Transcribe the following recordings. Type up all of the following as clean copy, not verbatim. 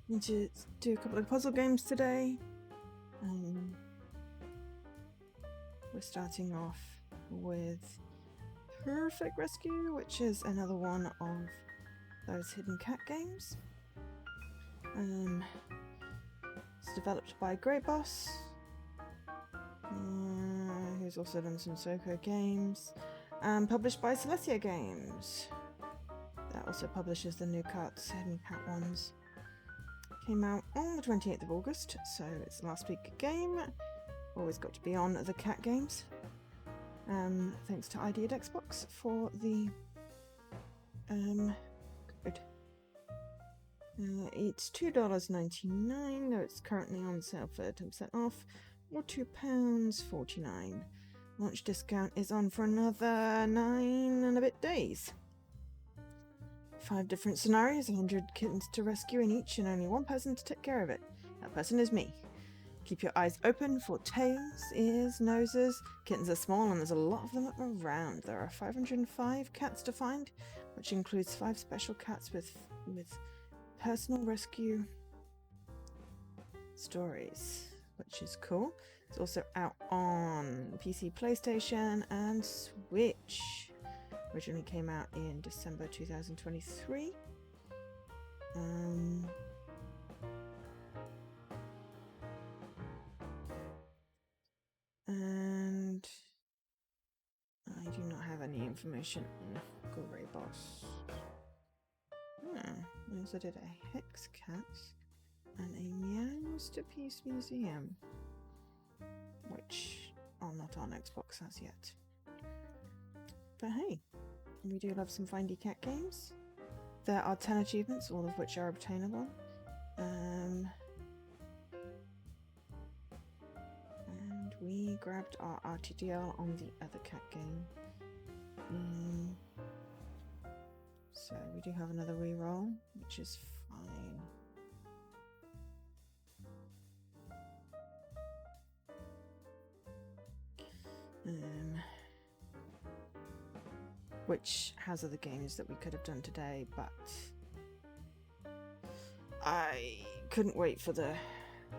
Need to do a couple of puzzle games today. We're starting off with Purrfect Rescue, which is another one of those hidden cat games. It's developed by Great Boss, who's also done some Soko games, and published by Celestia Games. That also publishes the new hidden cat ones. Came out on the 28th of August, so it's the last week game. Always got to be on the cat games. Thanks to Ideate Xbox for the code. It's $2.99, though it's currently on sale for 10% off, or £2.49. Launch discount is on for another 9 and a bit days. 5 different scenarios, 100 kittens to rescue in each, and only one person to take care of it. That person is me. Keep your eyes open for tails, ears, noses. Kittens are small and there's a lot of them around. There are 505 cats to find, which includes 5 special cats with personal rescue stories, which is cool. It's also out on PC, PlayStation, and Switch. Originally came out in December 2023. And I do not have any information on Grey Boss. I also did a Hex Cat and a Meowsterpiece Museum, which are not on Xbox as yet. But hey, we do love some Findy Cat games. There are 10 achievements, all of which are obtainable. And we grabbed our RTDL on the other cat game. So we do have another reroll, which is fine. Which has other games that we could have done today, but I couldn't wait for the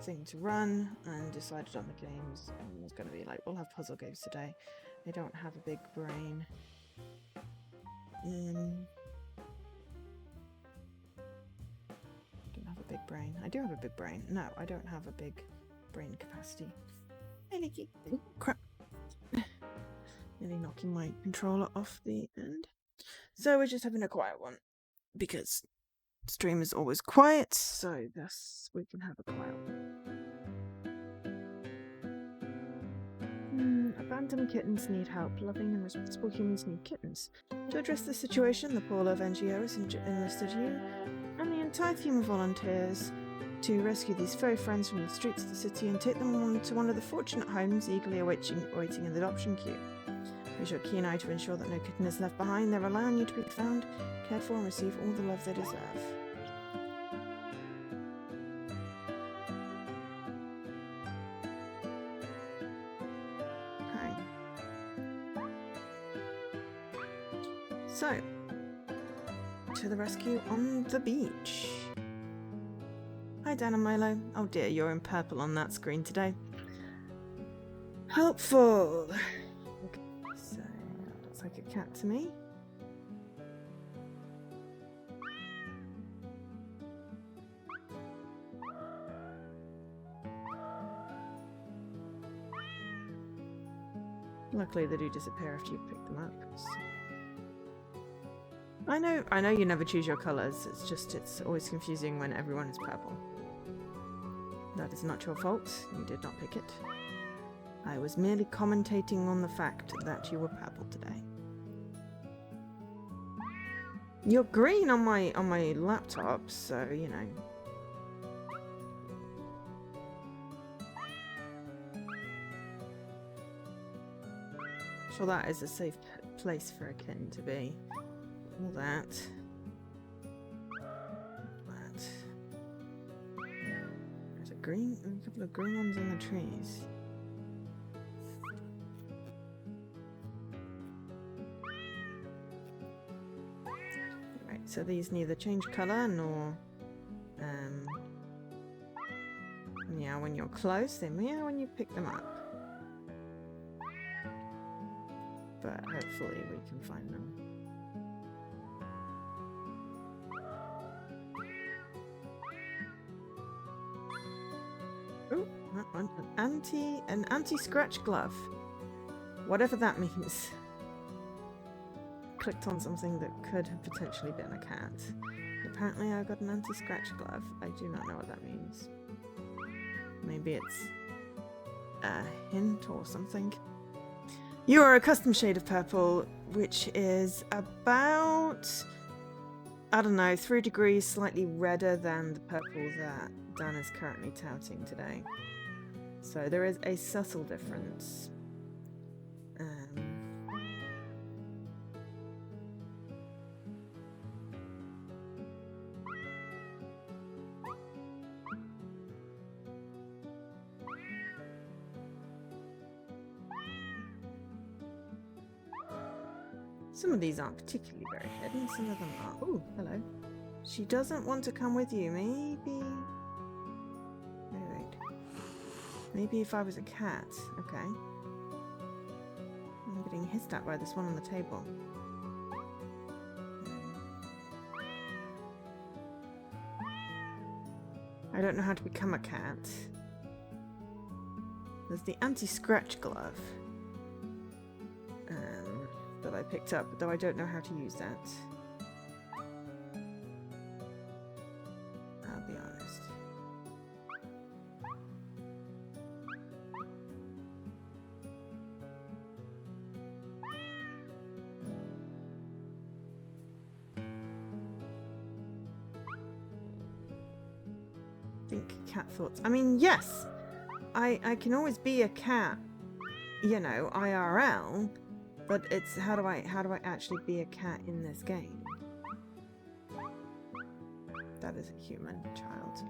thing to run and decided on the games, and was going to be like, we'll have puzzle games today. They don't have a big brain. Don't have a big brain. I do have a big brain. No, I don't have a big brain capacity. Oh, crap. Nearly knocking my controller off the end. So we're just having a quiet one, because stream is always quiet, so thus we can have a quiet one. Abandoned kittens need help. Loving and responsible humans need kittens. To address the situation, the Poor Love NGO has enlisted you and the entire team of volunteers to rescue these furry friends from the streets of the city and take them on to one of the fortunate homes eagerly waiting in the adoption queue. Use your keen eye to ensure that no kitten is left behind. They're rely on you to be found, cared for, and receive all the love they deserve. Okay. So, to the rescue on the beach. Hi, Dan and Milo. Oh dear, you're in purple on that screen today. Helpful. Okay, so looks like a cat to me. Luckily, they do disappear after you pick them up. So. I know you never choose your colours. It's always confusing when everyone is purple. That is not your fault. You did not pick it. I was merely commentating on the fact that you were purple today. You're green on my laptop, so you know. I'm sure that is a safe place for a kitten to be. All that. There's a couple of green ones in the trees. Right, so these neither change colour nor close. They meow when you pick them up. But hopefully we can find them. Ooh, that one. An anti-scratch glove. Whatever that means. Clicked on something that could have potentially been a cat. Apparently I got an anti-scratch glove. I do not know what that means. Maybe it's a hint or something. You are a custom shade of purple, which is about, I don't know, 3 degrees slightly redder than the purple that Dan is currently touting today. So there is a subtle difference. Some of these aren't particularly very hidden, some of them are. Oh, hello. She doesn't want to come with you. Maybe... Wait. Maybe if I was a cat. Okay. I'm getting hissed at by this one on the table. I don't know how to become a cat. There's the anti-scratch glove. That I picked up, though I don't know how to use that. I'll be honest. Think cat thoughts. I mean, yes! I can always be a cat, you know, IRL. But it's how do I actually be a cat in this game? That is a human child.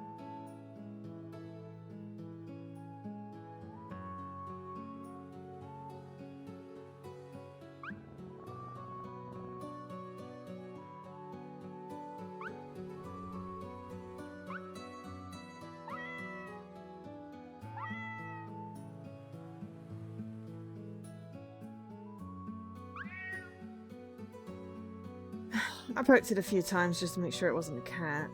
I poked it a few times just to make sure it wasn't a cat.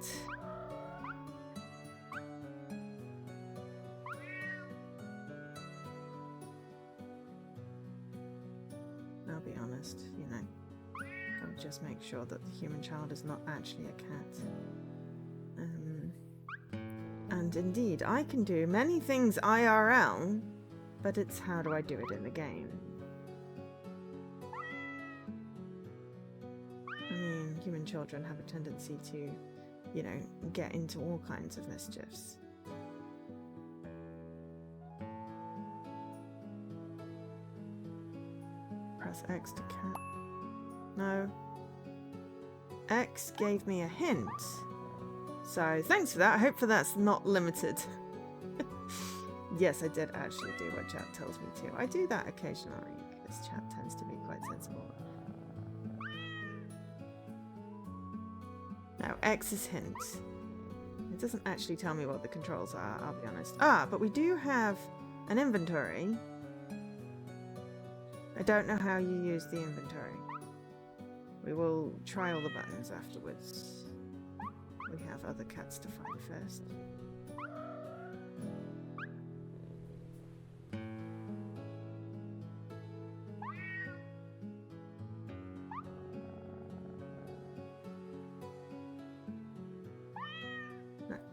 I'll be honest, you know. Gotta just make sure that the human child is not actually a cat. And indeed, I can do many things IRL, but it's how do I do it in the game? Human children have a tendency to, you know, get into all kinds of mischiefs. Press X to cat. No. X gave me a hint. So thanks for that. I hope for that's not limited. Yes, I did actually do what chat tells me to. I do that occasionally. This chat tends to be quite sensible. Now, X is hint. It doesn't actually tell me what the controls are, I'll be honest. Ah, but we do have an inventory. I don't know how you use the inventory. We will try all the buttons afterwards. We have other cats to find first.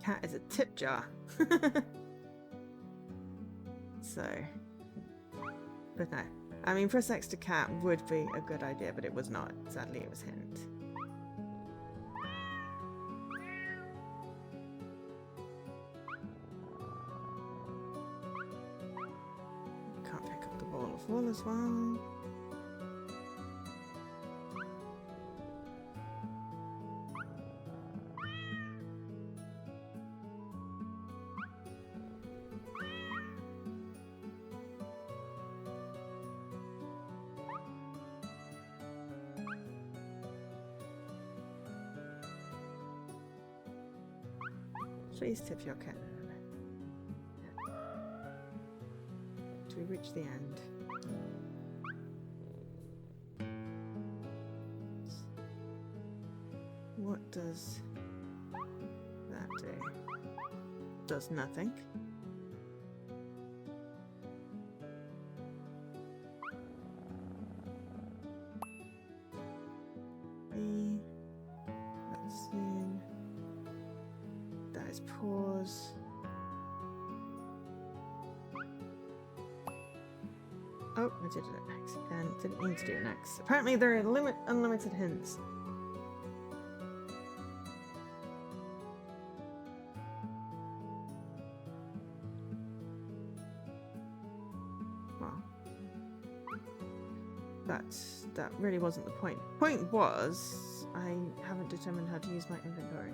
Cat is a tip jar. So, but no. I mean, press X to cat would be a good idea, but it was not. Sadly, it was hint. Can't pick up the ball of wool as well. Please tip your cat. till we reach the end. What does that do? Does nothing. That's soon. That is pause. Oh, I did it next. And didn't mean to do it next. Apparently there are unlimited hints. Well, that really wasn't the point. The point was, I haven't determined how to use my inventory.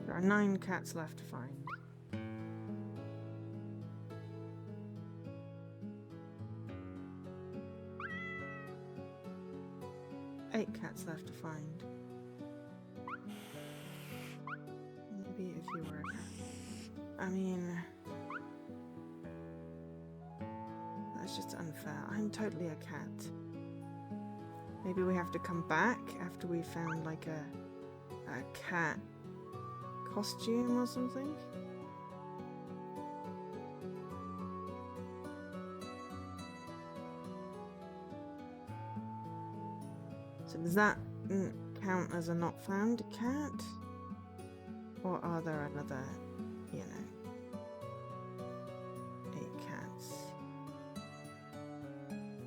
There are 9 cats left to find. Eight cats left to find. Maybe if you were a cat. I mean, that's just unfair. I'm totally a cat. Maybe we have to come back after we found like a cat costume or something. So does that count as a not found cat? Or are there another, you know, 8 cats?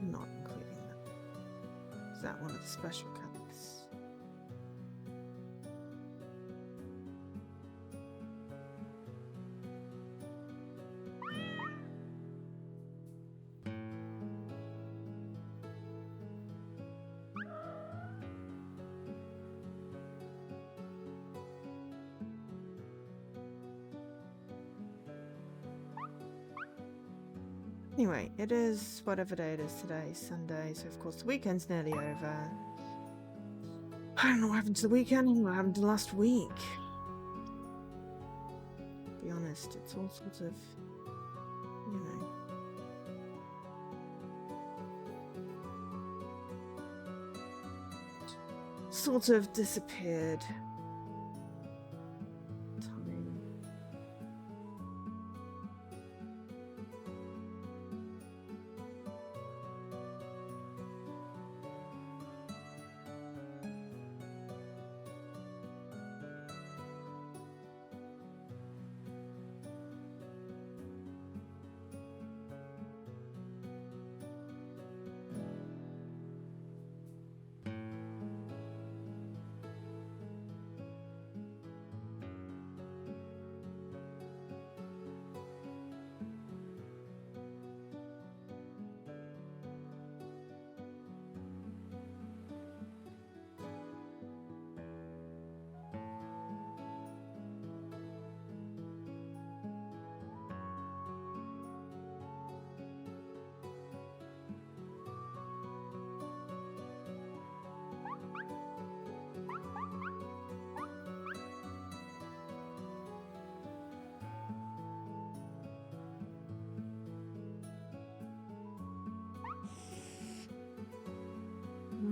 Not including them. Is that one of the special cats? Anyway, it is whatever day it is today, Sunday, so of course the weekend's nearly over. I don't know what happened to the weekend, what happened to last week. To be honest, it's all sorts of, you know. Sort of disappeared.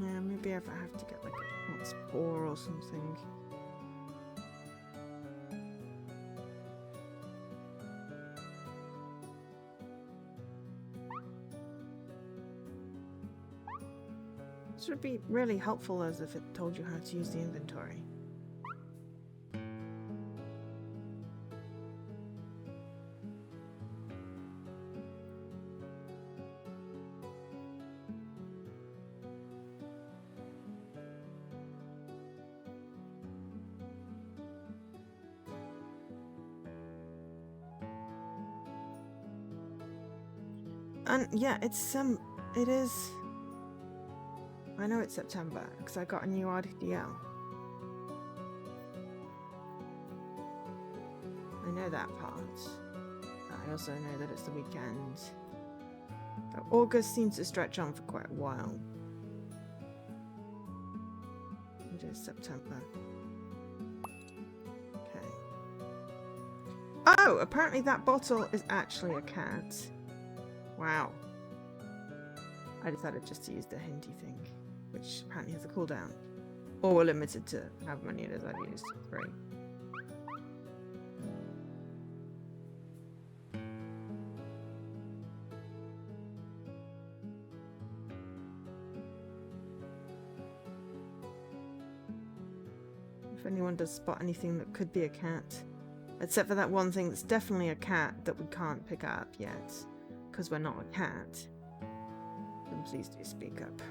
Yeah, maybe if I have to get like a hot spore or something. This would be really helpful as if it told you how to use the inventory. And yeah, it is. I know it's September because I got a new RDL. I know that part. I also know that it's the weekend. But August seems to stretch on for quite a while. It is September. Okay. Oh, apparently that bottle is actually a cat. Wow. I decided just to use the hinty thing, which apparently has a cooldown. Or we're limited to how many it is I've used. 3. If anyone does spot anything that could be a cat, except for that one thing that's definitely a cat that we can't pick up yet, because we're not a cat, then please do speak up.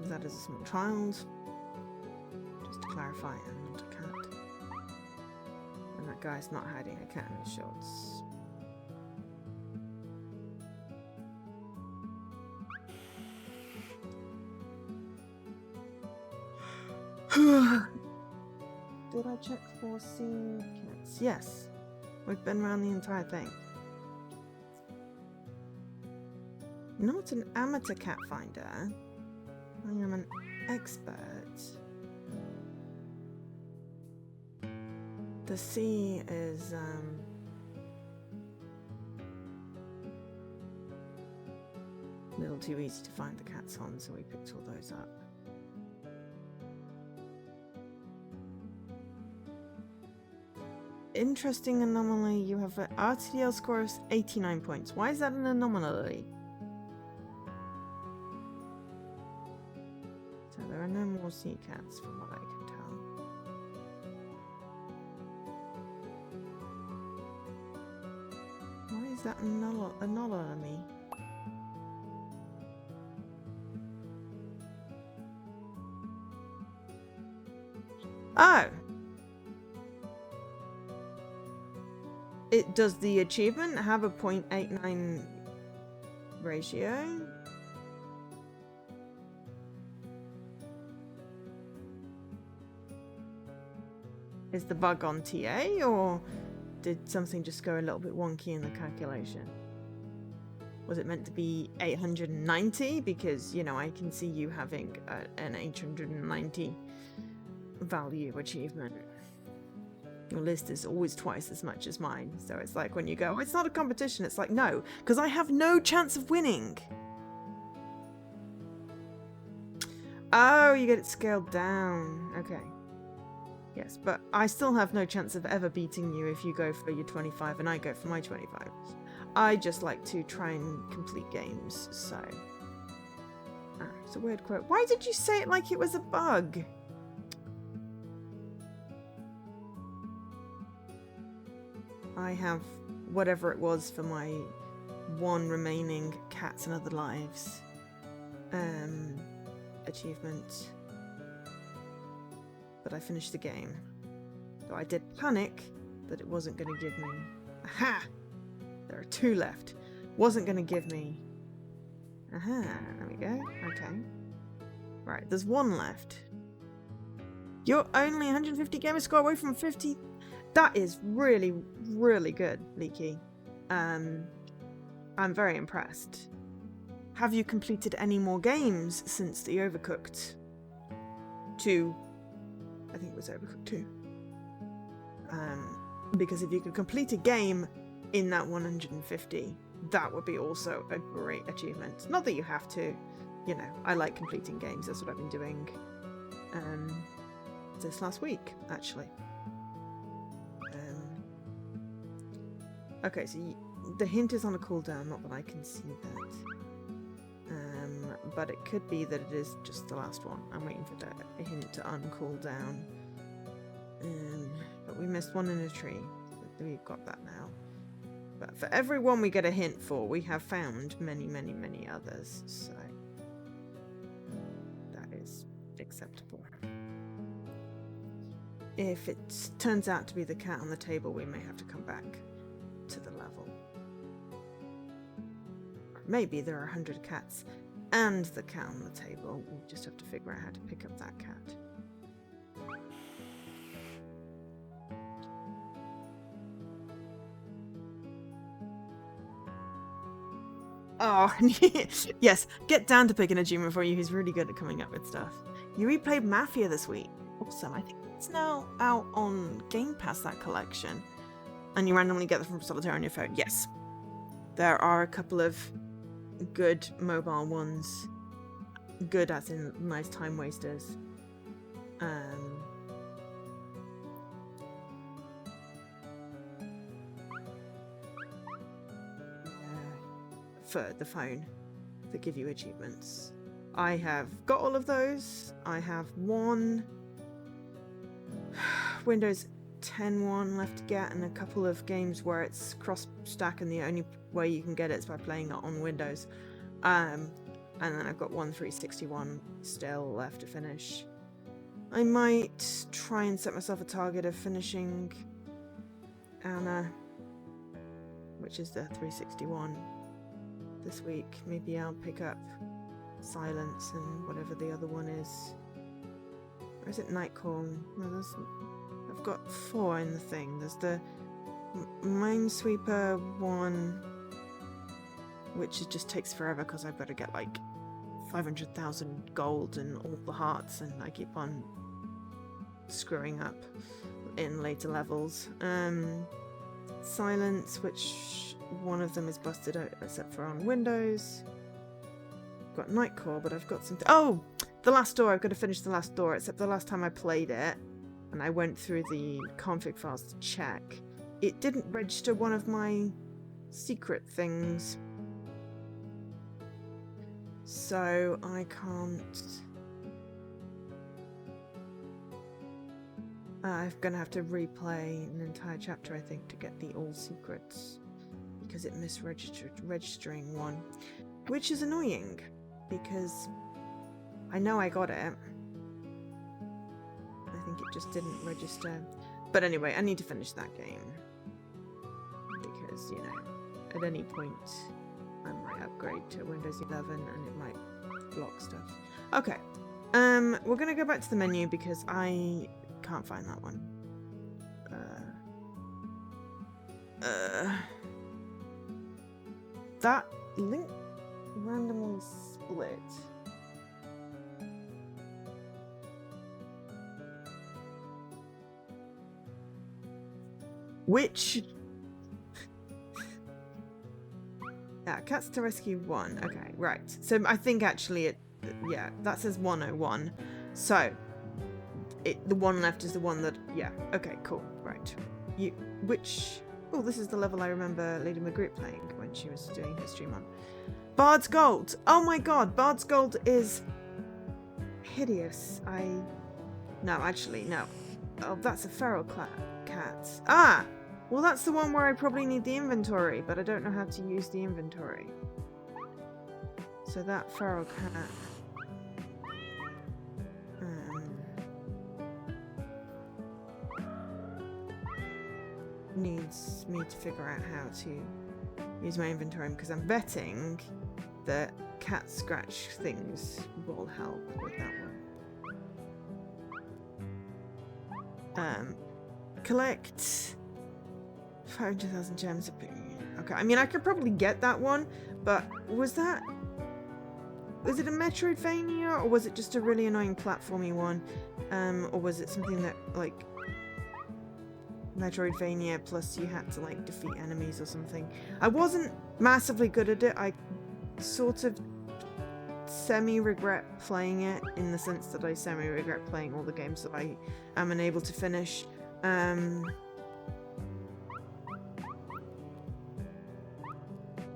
That is a small child. Just to clarify, I'm not a cat. And that guy's not hiding a cat in his shorts. Did I check for sea cats? Yes. We've been around the entire thing. Not an amateur cat finder. I am an expert. The sea is a little too easy to find the cats on, so we picked all those up. Interesting anomaly. You have an RTL score of 89 points. Why is that an anomaly? So there are no more sea cats from what I can tell. Why is that an anomaly? Oh! Does the achievement have a 0.89 ratio? Is the bug on TA, or did something just go a little bit wonky in the calculation? Was it meant to be 890? Because, you know, I can see you having an 890 value achievement. Your list is always twice as much as mine. So it's like when you go, oh, it's not a competition. It's like, no, because I have no chance of winning. Oh, you get it scaled down. Okay. Yes, but I still have no chance of ever beating you if you go for your 25 and I go for my 25. I just like to try and complete games, so... Ah, it's a weird quote. Why did you say it like it was a bug? I have whatever it was for my one remaining Cats and Other Lives achievement. But I finished the game. So I did panic that it wasn't going to give me... Aha! There are 2 left. Wasn't going to give me... Aha, there we go. Okay. Right, there's 1 left. You're only 150 gamer score away from 50... That is really, really good, Leaky. I'm very impressed. Have you completed any more games since the Overcooked 2? I think it was Overcooked 2. Because if you could complete a game in that 150, that would be also a great achievement. Not that you have to, you know, I like completing games. That's what I've been doing this last week, actually. Okay, so the hint is on a cooldown, not that I can see that. But it could be that it is just the last one. I'm waiting for that hint to uncool down. But we missed one in a tree. We've got that now. But for every one we get a hint for, we have found many, many, many others. So that is acceptable. If it turns out to be the cat on the table, we may have to come back to the level. Or maybe there are 100 cats and the cat on the table. We'll just have to figure out how to pick up that cat. Oh, yes. Get down to picking a Juma for you. He's really good at coming up with stuff. You replayed Mafia this week. Awesome. I think it's now out on Game Pass, that collection. And you randomly get them from Solitaire on your phone. Yes. There are a couple of good mobile ones. Good as in nice time wasters. For the phone that give you achievements. I have got all of those. I have one Windows 10 one left to get, and a couple of games where it's cross-stack, and the only way you can get it is by playing it on Windows. And then I've got one 361 still left to finish. I might try and set myself a target of finishing Anna, which is the 361. This week. Maybe I'll pick up Silence and whatever the other one is. Or is it Nightcall? No, I've got 4 in the thing. There's the Minesweeper one, which just takes forever because I've got to get like 500,000 gold and all the hearts, and I keep on screwing up in later levels. Silence, which one of them is busted out except for on Windows. I've got Nightcore, but I've got something. Oh, the last door. I've got to finish the last door. Except the last time I played it, and I went through the config files to check, it didn't register one of my secret things, so I can't. I'm gonna have to replay an entire chapter, I think, to get the all secrets, because it misregistered registering one, which is annoying because I know I got it. I think it just didn't register. But anyway, I need to finish that game because, you know, at any point I might upgrade to Windows 11 and it might block stuff. Okay, we're gonna go back to the menu because I can't find that one. That link randomly split. Which? Yeah, Cats to Rescue 1. Okay, right. So I think actually it, yeah, that says 101. So the one left is the one that, yeah. Okay, cool. Right. Which? Oh, this is the level I remember Lady Magritte playing when she was doing her stream on. Bard's Gold. Oh my god, Bard's Gold is hideous. No, actually, no. Oh, that's a feral cat. Ah! Well, that's the one where I probably need the inventory, but I don't know how to use the inventory. So that feral cat... needs me to figure out how to use my inventory, because I'm betting that cat scratch things will help with that one. Collect 500,000 gems. Okay, I mean, I could probably get that one, but was it a Metroidvania, or was it just a really annoying platformy one? Or was it something that, like, Metroidvania plus you had to, like, defeat enemies or something? I wasn't massively good at it. I sort of semi-regret playing it, in the sense that I semi-regret playing all the games that I am unable to finish.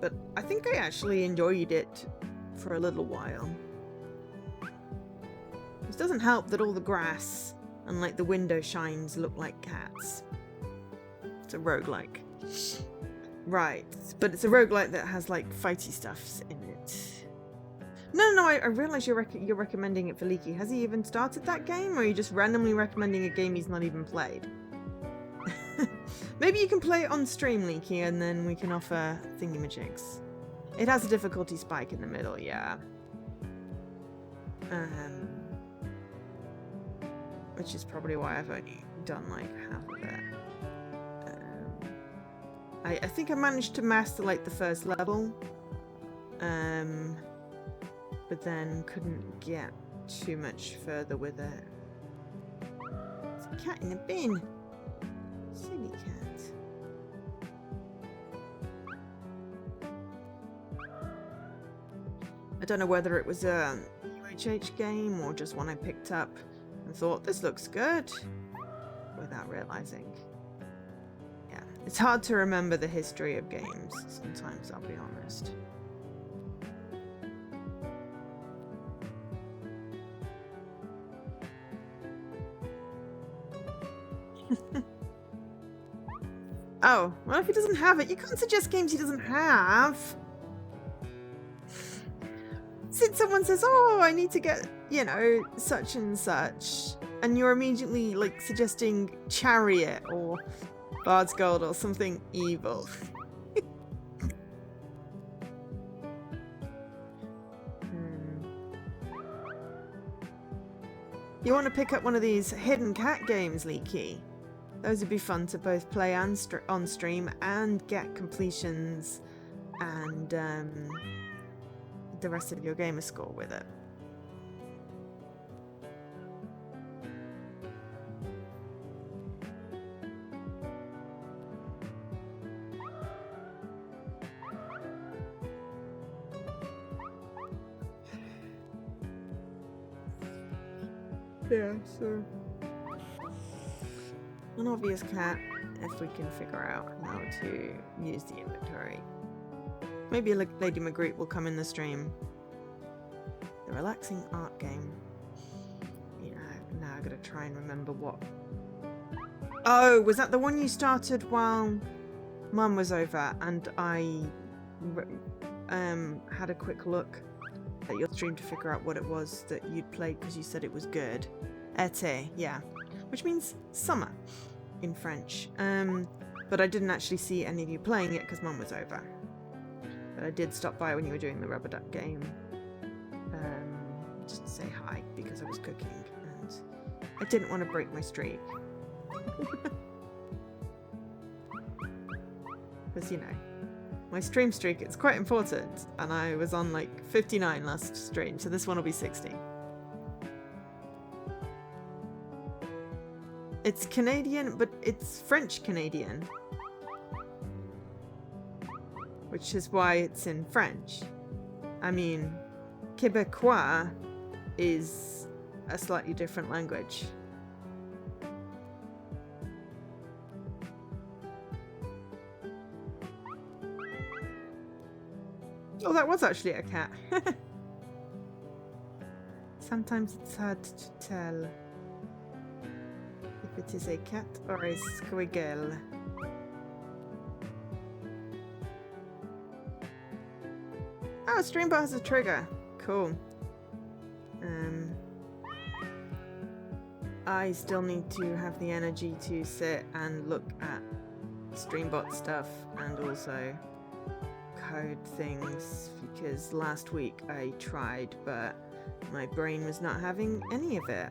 But I think I actually enjoyed it for a little while. It doesn't help that all the grass and, like, the window shines look like cats. It's a roguelike. Right, but it's a roguelike that has, like, fighty stuffs in it. No, I realise you're recommending it for Leaky. Has he even started that game, or are you just randomly recommending a game he's not even played? Maybe you can play it on stream, Leaky, and then we can offer thingamajigs. It has a difficulty spike in the middle, yeah. Which is probably why I've only done, like, half of it. I think I managed to master, like, the first level. But then couldn't get too much further with it. It's a cat in a bin. Silly cat. I don't know whether it was a UHH game or just one I picked up and thought, this looks good, without realizing. Yeah, it's hard to remember the history of games sometimes, I'll be honest. Oh, well, if he doesn't have it, you can't suggest games he doesn't have. Since someone says, oh, I need to get, you know, such and such, and you're immediately, like, suggesting Chariot or Bard's Gold or something evil. You want to pick up one of these hidden cat games, Leaky? Those would be fun to both play and on stream and get completions and the rest of your gamer score with it. Yeah, so an obvious cat if we can figure out how to use the inventory. Maybe Lady Magritte will come in the stream. The relaxing art game. You know, now I gotta try and remember what. Oh, was that the one you started while Mum was over and I had a quick look at your stream to figure out what it was that you'd played because you said it was good. Été, yeah. Which means summer in French. But I didn't actually see any of you playing it because Mum was over. But I did stop by when you were doing the rubber duck game. Just to say hi because I was cooking and I didn't want to break my streak. Because, you know, my stream streak, it's quite important. And I was on like 59 last stream, so this one will be 60. It's Canadian, but it's French Canadian. Which is why it's in French. I mean, Québécois is a slightly different language. Oh, that was actually a cat. Sometimes it's hard to tell if it is a cat or a squiggle. Oh, Streambot has a trigger. Cool. I still need to have the energy to sit and look at Streambot stuff and also code things because last week I tried but my brain was not having any of it.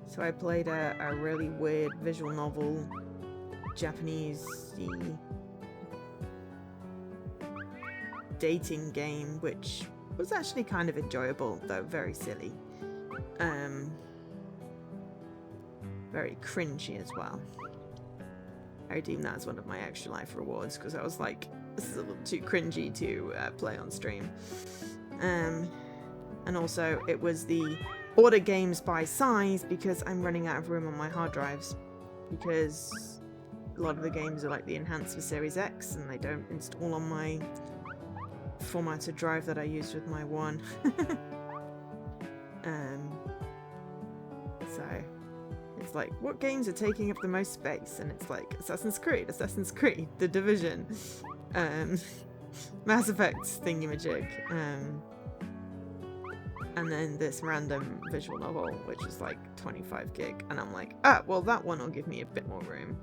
So I played a really weird visual novel, Japanese-y dating game, which was actually kind of enjoyable, though very silly. Very cringy as well. I redeemed that as one of my extra life rewards because I was like, this is a little too cringy to play on stream. And also it was the order games by size because I'm running out of room on my hard drives because a lot of the games are like the enhanced for Series X and they don't install on my formatted drive that I used with my one. So it's like, what games are taking up the most space? And it's like Assassin's Creed, The Division, Mass Effect thingamajig, and then this random visual novel which is like 25 gig, and I'm like, ah, well that one will give me a bit more room.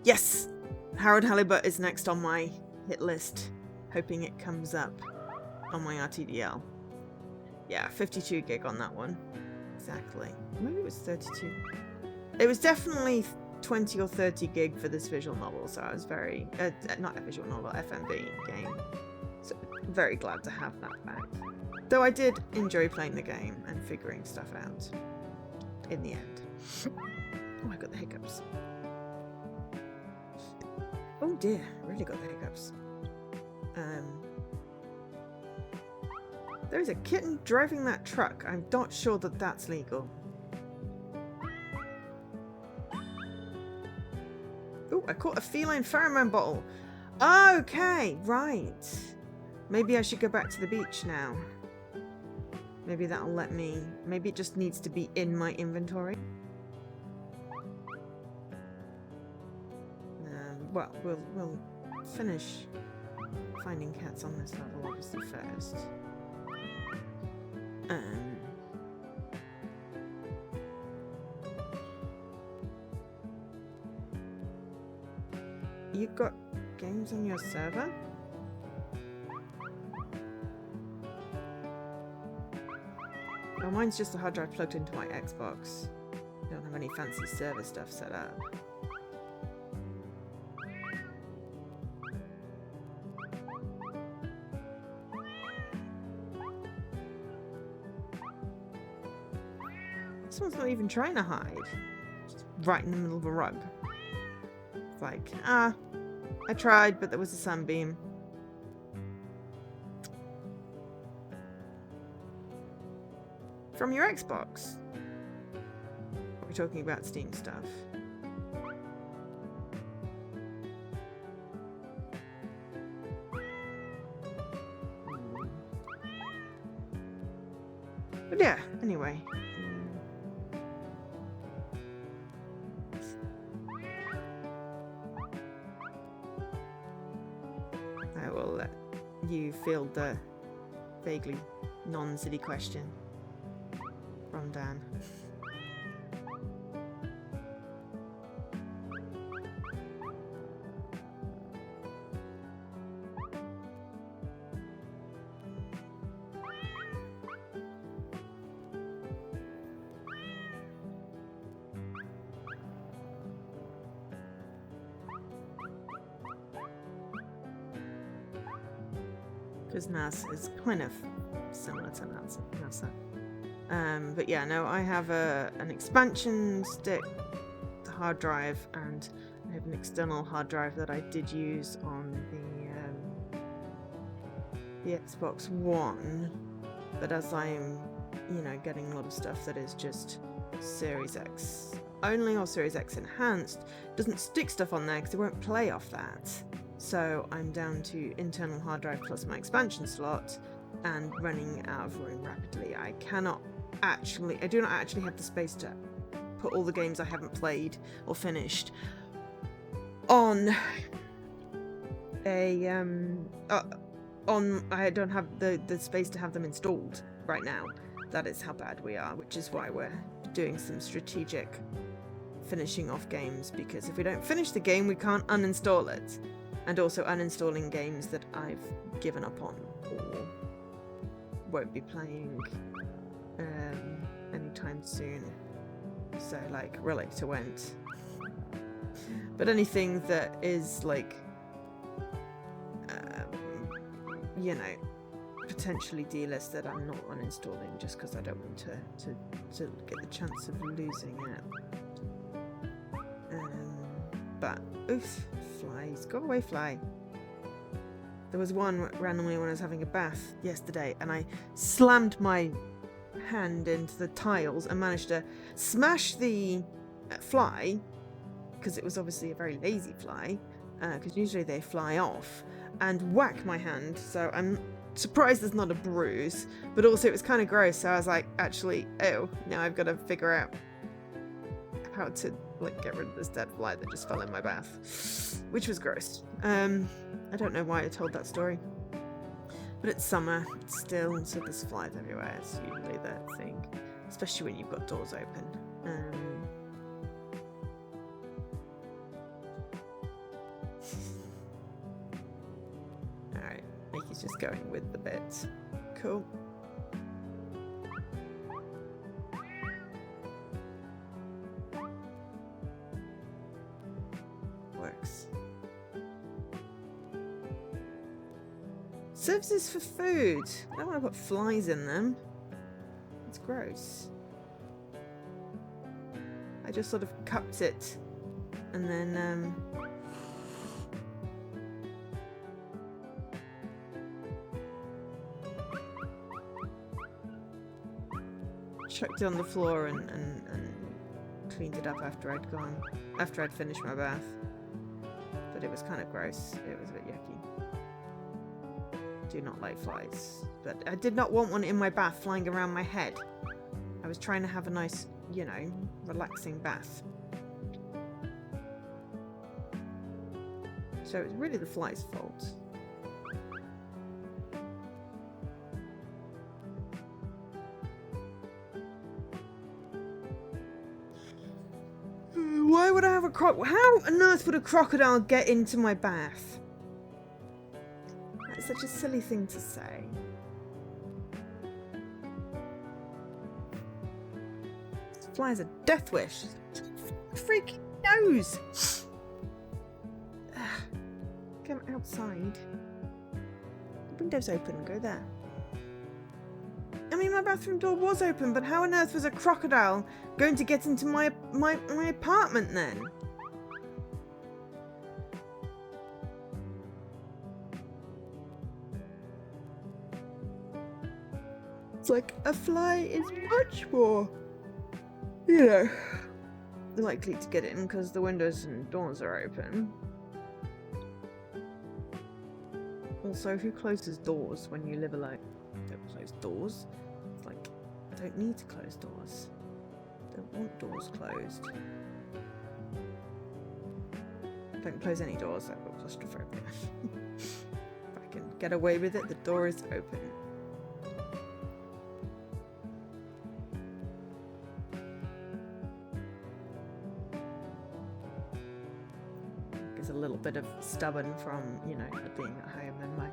Yes, Harold Halibut is next on my hit list, hoping it comes up on my RTDL. Yeah, 52 gig on that one. Exactly. Maybe it was 32. It was definitely 20 or 30 gig for this visual novel, so I was very not a visual novel, FMV game. So very glad to have that back. Though I did enjoy playing the game and figuring stuff out in the end. Oh, I got the hiccups. Oh dear, really got the hiccups. There is a kitten driving that truck. I'm not sure that that's legal. Oh, I caught a feline pheromone bottle. Okay, right. Maybe I should go back to the beach now. Maybe that'll let me... Maybe it just needs to be in my inventory. Well, we'll finish finding cats on this level obviously first. You've got games on your server? Oh, mine's just a hard drive plugged into my Xbox. I don't have any fancy server stuff set up. This one's not even trying to hide. Just right in the middle of a rug. It's like, I tried, but there was a sunbeam. From your Xbox? We're talking about Steam stuff. But yeah, anyway. I will let you field the vaguely non-silly question from Dan. Because NASA is kind of similar to NASA. But yeah, no, I have an expansion stick, the hard drive, and I have an external hard drive that I did use on the Xbox One. But as I'm, getting a lot of stuff that is just Series X only or Series X enhanced, doesn't stick stuff on there because it won't play off that. So I'm down to internal hard drive plus my expansion slot and running out of room rapidly. I do not actually have the space to put all the games I haven't played or finished on I don't have the space to have them installed right now. That is how bad we are, which is why we're doing some strategic finishing off games, because if we don't finish the game, we can't uninstall it. And also uninstalling games that I've given up on or won't be playing anytime soon. So, like, Relate to Went. But anything that is, like, potentially delisted, I'm not uninstalling just because I don't want to get the chance of losing it. But, oof, flies. Go away, fly. There was one randomly when I was having a bath yesterday, and I slammed my hand into the tiles and managed to smash the fly, because it was obviously a very lazy fly, because usually they fly off, and whack my hand, so I'm surprised there's not a bruise, but also it was kind of gross, so I was like, actually, ew, now I've got to figure out how to get rid of this dead fly that just fell in my bath, which was gross. I don't know why I told that story, but it's summer still, so there's flies everywhere. It's usually the thing, especially when you've got doors open. Alright, Nikki's just going with the bits. Cool. wax. Services for food. I don't want to put flies in them. It's gross. I just sort of cupped it and then chucked it on the floor and cleaned it up after I'd finished my bath. But it was kind of gross. It was a bit yucky. Do not like flies. But I did not want one in my bath flying around my head. I was trying to have a nice, you know, relaxing bath. So it's really the fly's fault. Why would I have a how on earth would a crocodile get into my bath? That's such a silly thing to say. This fly is a death wish. Freaking nose! Come outside. The window's open, go there. I mean, my bathroom door was open, but how on earth was a crocodile going to get into my apartment then? It's like a fly is much more, you know, likely to get in because the windows and doors are open. Also, who closes doors when you live alone? Don't close doors. It's like, I don't need to close doors. I don't want doors closed. Don't close any doors, I've got claustrophobia. If I can get away with it, the door is open. It's a little bit of stubborn from, you know, being at home, and my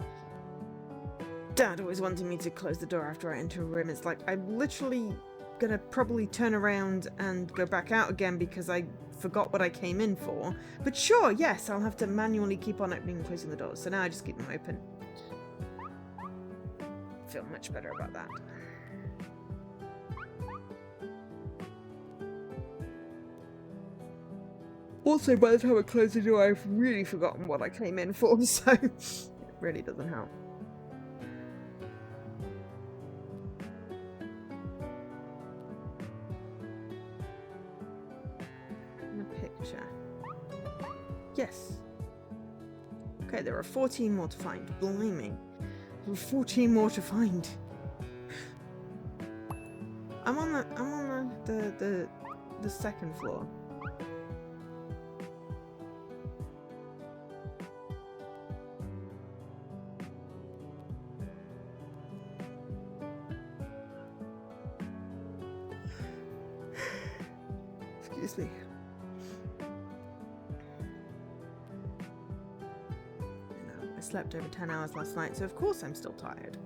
dad always wanting me to close the door after I enter a room. It's like, I'm literally gonna probably turn around and go back out again because I forgot what I came in for. But sure, yes, I'll have to manually keep on opening and closing the doors. So now I just keep them open. I feel much better about that. Also, by the time I close the door, I've really forgotten what I came in for, so it really doesn't help. Picture. Yes. Okay, there are 14 more to find. Blimey. There are 14 more to find. I'm on the second floor. Excuse me. I slept over 10 hours last night, so of course I'm still tired.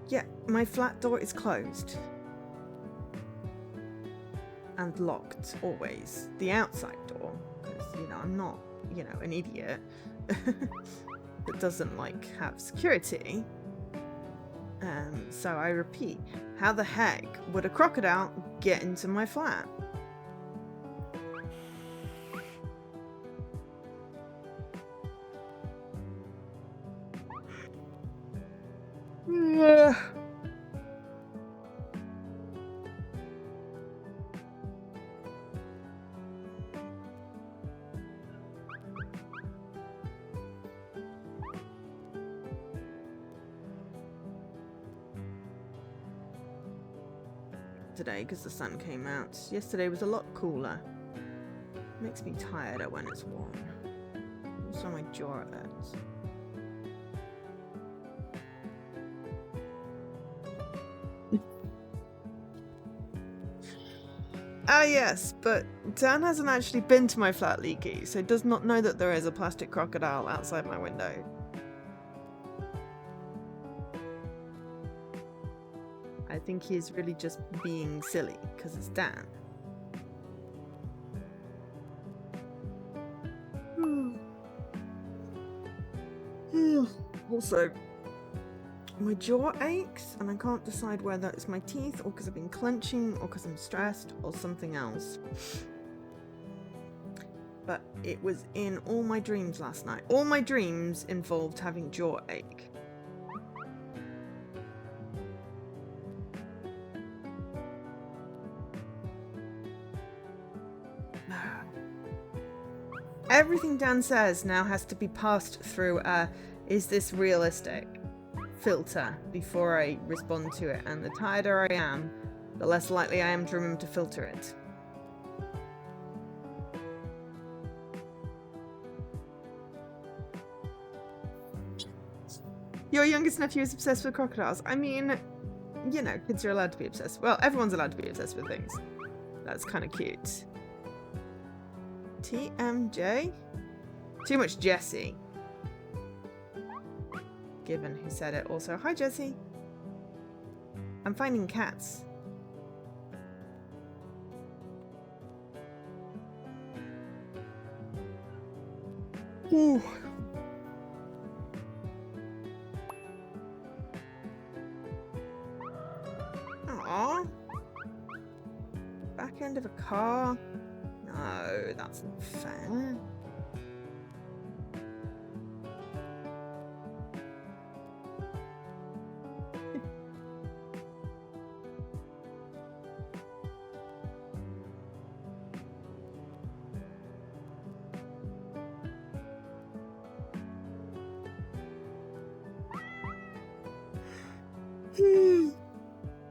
Yeah, my flat door is closed. And locked, always. The outside door, because, you know, I'm not, you know, an idiot that doesn't, like, have security. So I repeat, how the heck would a crocodile get into my flat? Today because the sun came out. Yesterday was a lot cooler. Makes me tireder when it's warm. Also my jaw hurts. Ah yes, but Dan hasn't actually been to my flat, Leaky, so does not know that there is a plastic crocodile outside my window. I think he's really just being silly because it's Dan. Also, my jaw aches and I can't decide whether it's my teeth or because I've been clenching or because I'm stressed or something else. But it was in all my dreams last night. All my dreams involved having jaw ache. Everything Dan says now has to be passed through a "is this realistic?" filter before I respond to it, and the tireder I am, the less likely I am to remember to filter it. Your youngest nephew is obsessed with crocodiles. I mean, you know, kids are allowed to be obsessed. Well, everyone's allowed to be obsessed with things. That's kind of cute. TMJ? Too much Jessie. Given who said it also. Hi, Jessie. I'm finding cats. Ooh. Aww. Back end of a car? No, that's not fair.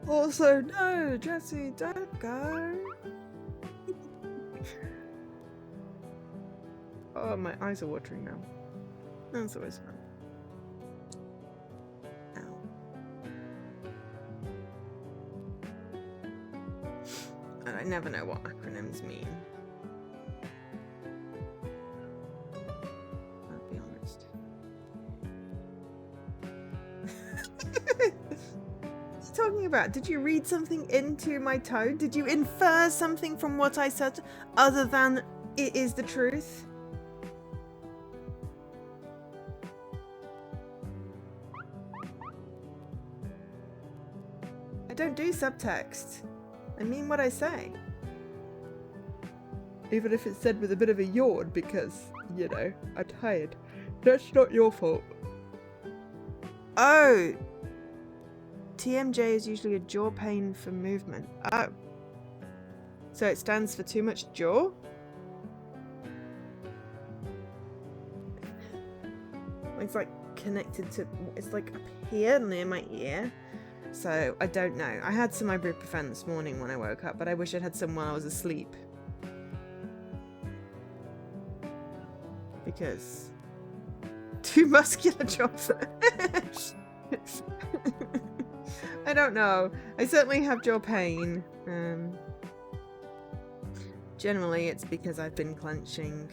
Also, no, Jessie, don't go. Oh, my eyes are watering now. That's always fun. Ow. And I never know what acronyms mean. I'll be honest. Talking about, did you read something into my tone? Did you infer something from what I said other than it is the truth? I don't do subtext. I mean what I say. Even if it's said with a bit of a yawn because, you know, I'm tired. That's not your fault. Oh! TMJ is usually a jaw pain for movement. Oh. So it stands for too much jaw? It's like connected to, it's like up here near my ear. So I don't know. I had some ibuprofen this morning when I woke up, but I wish I'd had some while I was asleep. Because too muscular jaws. I don't know. I certainly have jaw pain. Generally, it's because I've been clenching.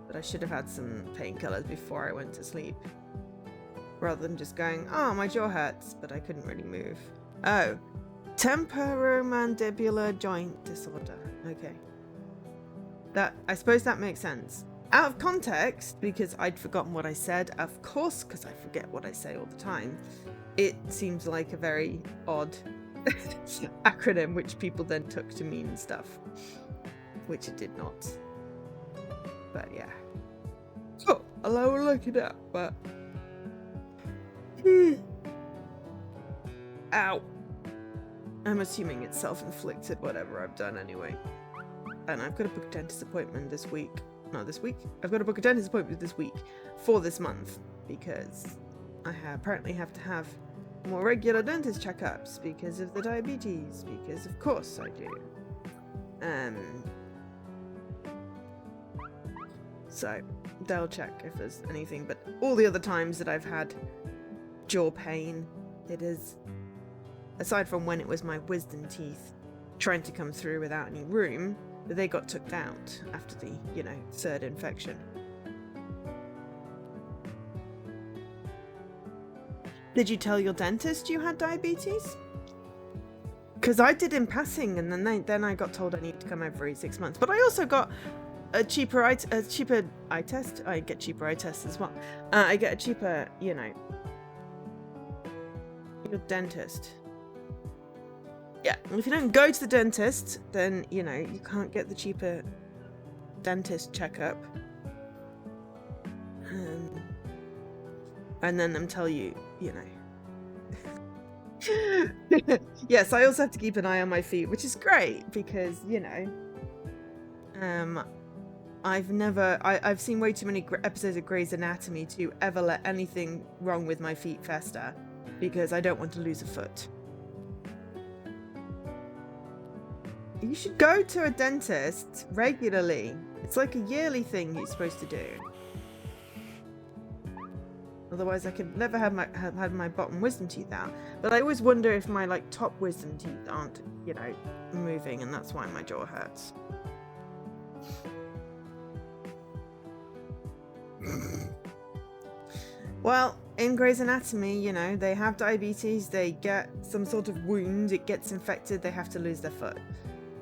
But I should have had some painkillers before I went to sleep. Rather than just going, oh, my jaw hurts, but I couldn't really move. Oh. Temporomandibular joint disorder. Okay. I suppose that makes sense. Out of context, because I'd forgotten what I said, of course, because I forget what I say all the time, it seems like a very odd acronym, which people then took to mean stuff, which it did not. But yeah. So, I'll look it up, but... Ow! I'm assuming it's self-inflicted, whatever I've done anyway. And I've got to book a dentist appointment this week. Not this week. I've got to book a dentist appointment this week for this month because I apparently have to have more regular dentist checkups because of the diabetes. Because of course I do. So they'll check if there's anything. But all the other times that I've had jaw pain, it is, aside from when it was my wisdom teeth trying to come through without any room. But they got took out after the, you know, third infection. Did you tell your dentist you had diabetes? Because I did in passing, and then I got told I need to come every 6 months. But I also got a cheaper eye test. I get cheaper eye tests as well. I get a cheaper, you know, your dentist. Yeah, if you don't go to the dentist, then, you know, you can't get the cheaper dentist checkup. And then them tell you, you know. Yes, I also have to keep an eye on my feet, which is great because, you know, I've seen way too many episodes of Grey's Anatomy to ever let anything wrong with my feet fester because I don't want to lose a foot. You should go to a dentist regularly. It's like a yearly thing you're supposed to do. Otherwise, I could never have had my bottom wisdom teeth out. But I always wonder if my like top wisdom teeth aren't, you know, moving, and that's why my jaw hurts. Well, in Grey's Anatomy, you know, they have diabetes, they get some sort of wound, it gets infected, they have to lose their foot.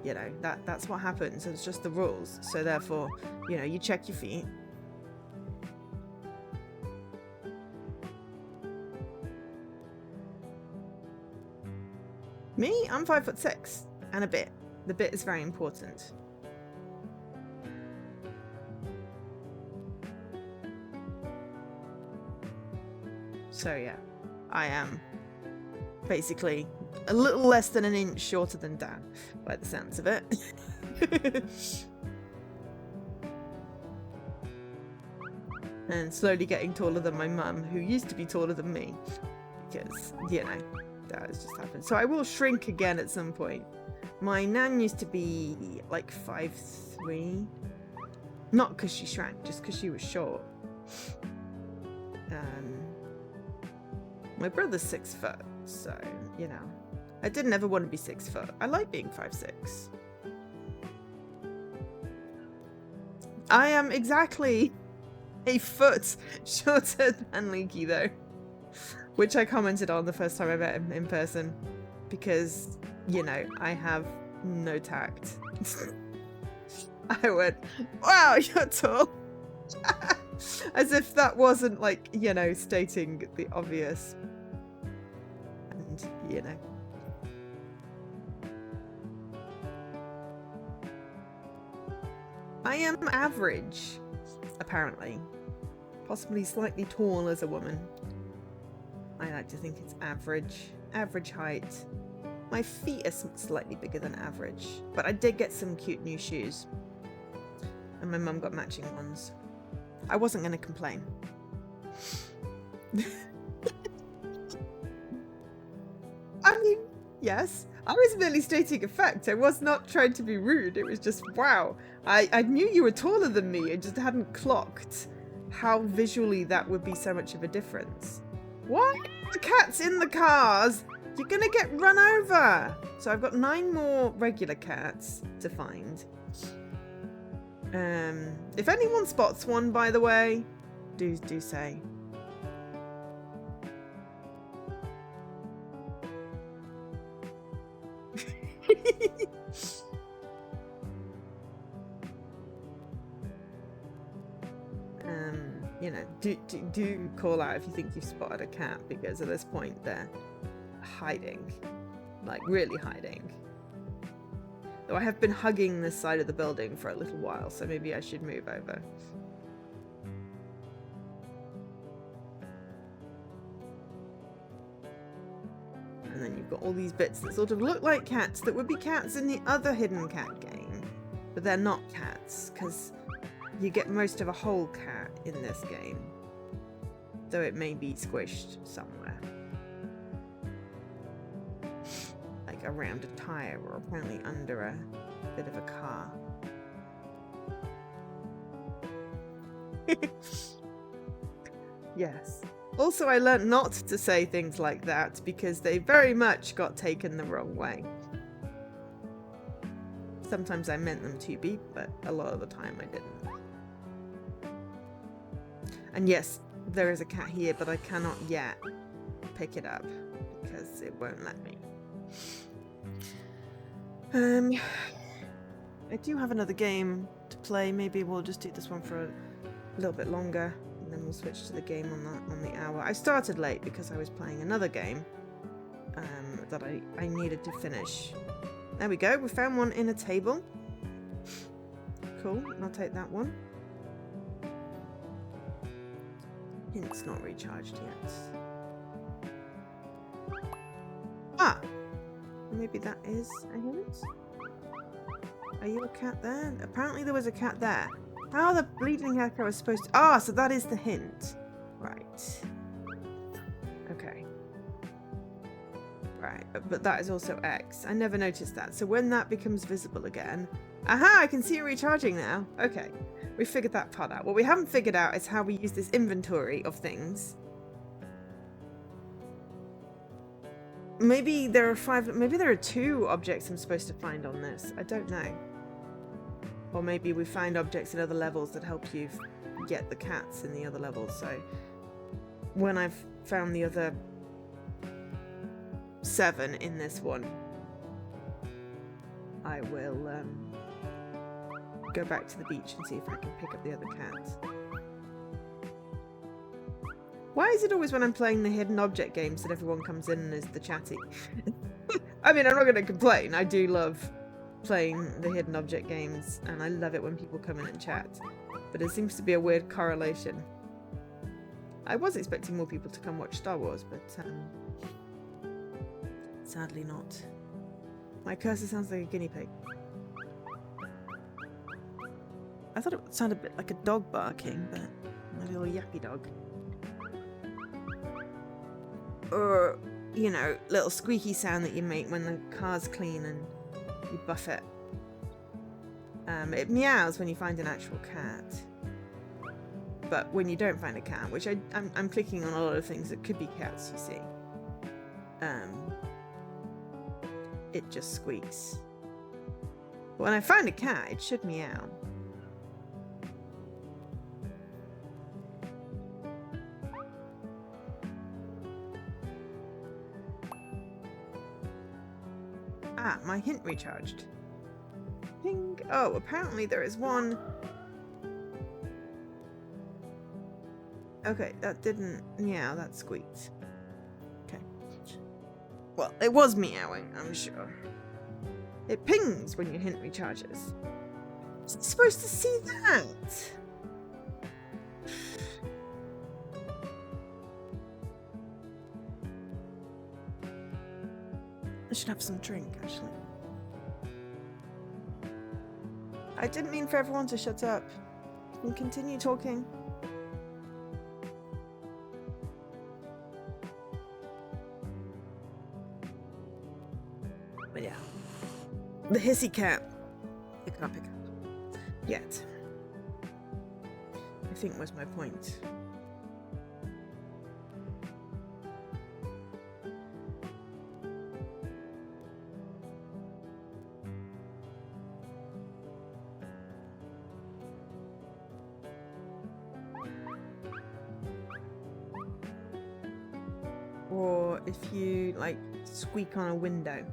You know, that's what happens. It's just the rules. So therefore, you know, you check your feet. Me, I'm 5'6" and a bit. The bit is very important. So yeah, I am basically a little less than an inch shorter than Dan, by the sounds of it. And slowly getting taller than my mum, who used to be taller than me. Because, you know, that has just happened. So I will shrink again at some point. My nan used to be like 5'3". Not because she shrank, just because she was short. My brother's 6 foot, so, you know. I didn't ever want to be 6 foot. I like being 5'6". I am exactly a foot shorter than Leaky, though. Which I commented on the first time I met him in person. Because, you know, I have no tact. I went, wow, you're tall. As if that wasn't, like, you know, stating the obvious. And, you know. I am average, apparently. Possibly slightly tall as a woman. I like to think it's average. Average height. My feet are slightly bigger than average. But I did get some cute new shoes. And my mum got matching ones. I wasn't going to complain. I mean, yes. I was merely stating a fact. I was not trying to be rude. It was just, wow. I knew you were taller than me. I just hadn't clocked how visually that would be so much of a difference. Why are the cats in the cars? You're going to get run over. So I've got 9 more regular cats to find. If anyone spots one, by the way, do say. You know, do call out if you think you've spotted a cat, because at this point they're hiding, like really hiding. Though I have been hugging this side of the building for a little while, so maybe I should move over. And then you've got all these bits that sort of look like cats that would be cats in the other hidden cat game. But they're not cats, because you get most of a whole cat in this game. Though it may be squished somewhere. Like around a tire, or apparently under a bit of a car. Yes. Also, I learnt not to say things like that because they very much got taken the wrong way. Sometimes I meant them to be, but a lot of the time I didn't. And yes, there is a cat here, but I cannot yet pick it up because it won't let me. I do have another game to play. Maybe we'll just do this one for a little bit longer, and then we'll switch to the game on the hour. I started late because I was playing another game that I needed to finish. There we go. We found one in a table. Cool. I'll take that one. Hint's not recharged yet. Ah! Maybe that is a hint? Are you a cat there? Apparently there was a cat there. How the bleeding heck I was supposed to... Ah, so that is the hint. Right. Okay. Right, but that is also X. I never noticed that. So when that becomes visible again... Aha, I can see it recharging now. Okay. We figured that part out. What we haven't figured out is how we use this inventory of things. Maybe there are 5... Maybe there are 2 objects I'm supposed to find on this. I don't know. Or maybe we find objects in other levels that help you get the cats in the other levels. So when I've found the other 7 in this one, I will go back to the beach and see if I can pick up the other cats. Why is it always when I'm playing the hidden object games that everyone comes in and is the chatty? I mean, I'm not going to complain. I do love playing the hidden object games, and I love it when people come in and chat. But it seems to be a weird correlation. I was expecting more people to come watch Star Wars, but sadly not. My cursor sounds like a guinea pig. I thought it sounded a bit like a dog barking, but a little yappy dog. Or, you know, little squeaky sound that you make when the car's clean and you buff it. It meows when you find an actual cat. But when you don't find a cat, which I'm clicking on a lot of things that could be cats, you see. It just squeaks. But when I find a cat, it should meow. Ah, my hint recharged. Ping. Oh, apparently there is one. Okay, that didn't meow, that squeaked. Okay. Well, it was meowing, I'm sure. It pings when your hint recharges. It's supposed to see that. I should have some drink, actually. I didn't mean for everyone to shut up. You can continue talking. But yeah. The hissy cat. I can't pick up. Yet. I think was my point. Or if you, like, squeak on a window.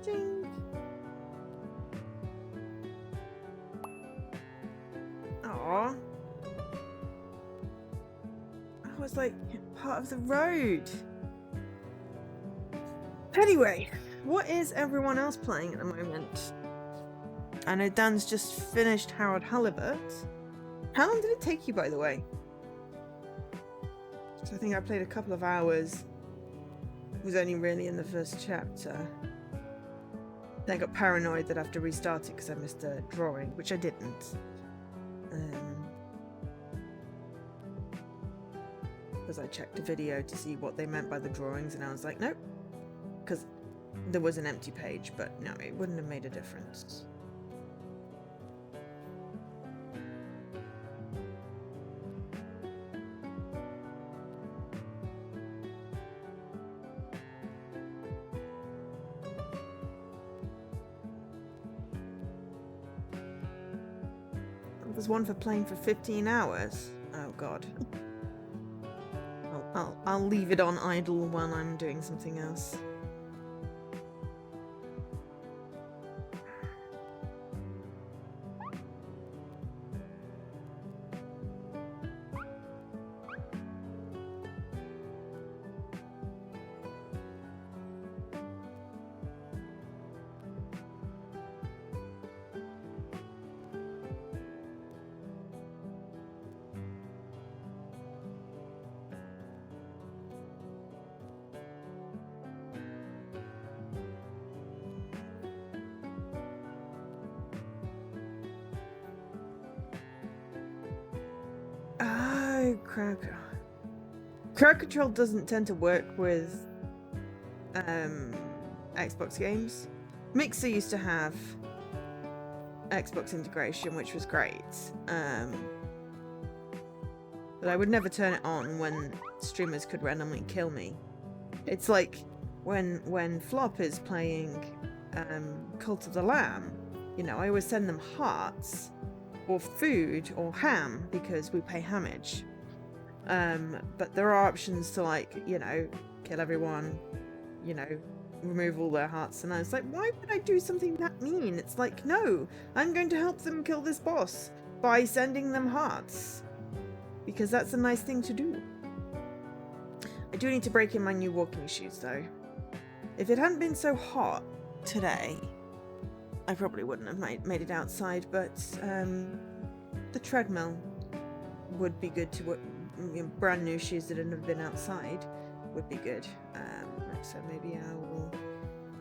Ding. Aww. I was like part of the road. Anyway, what is everyone else playing at the moment? I know Dan's just finished Harold Halibut. How long did it take you, by the way? So I think I played a couple of hours. Was only really in the first chapter. Then I got paranoid that I have to restart it because I missed a drawing, which I didn't. Because I checked a video to see what they meant by the drawings, and I was like, nope. Because there was an empty page, but no, it wouldn't have made a difference. There's one for playing for 15 hours. Oh god. I'll leave it on idle while I'm doing something else. Crowd control doesn't tend to work with Xbox games. Mixer used to have Xbox integration, which was great, but I would never turn it on when streamers could randomly kill me. It's like when Flop is playing Cult of the Lamb, you know, I always send them hearts or food or ham because we pay hamage. But there are options to, like, you know, kill everyone, you know, remove all their hearts. And I was like, why would I do something that mean? It's like, no, I'm going to help them kill this boss by sending them hearts. Because that's a nice thing to do. I do need to break in my new walking shoes, though. If it hadn't been so hot today, I probably wouldn't have made it outside, but the treadmill would be good to brand new shoes that had never been outside would be good. So maybe I will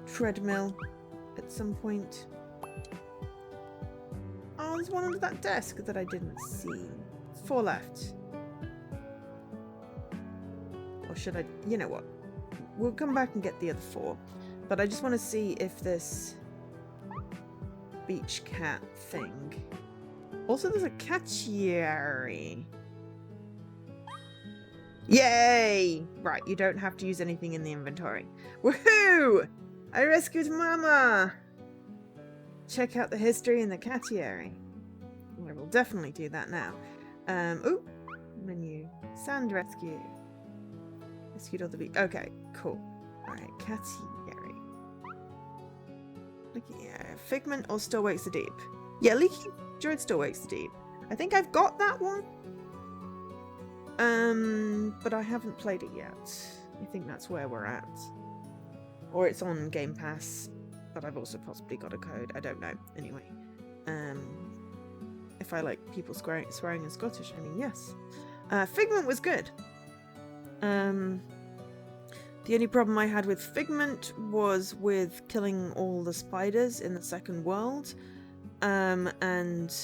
treadmill at some point. Oh, there's one under that desk that I didn't see. 4 left. Or should I? You know what? We'll come back and get the other 4. But I just want to see if this beach cat thing. Also, there's a catchieri. Yay! Right, you don't have to use anything in the inventory. Woohoo! I rescued Mama! Check out the history in the catchieri. I will definitely do that now. Ooh, menu. Sand rescue. Rescued all the beach. Okay, cool. Alright, catchieri. Figment or Still Wakes the Deep? Yeah, Leaky Droid Still Wakes the Deep. I think I've got that one. But I haven't played it yet. I think that's where we're at. Or it's on Game Pass, but I've also possibly got a code. I don't know. Anyway. If I like people swearing in Scottish, I mean, yes. Figment was good. The only problem I had with Figment was with killing all the spiders in the second world. And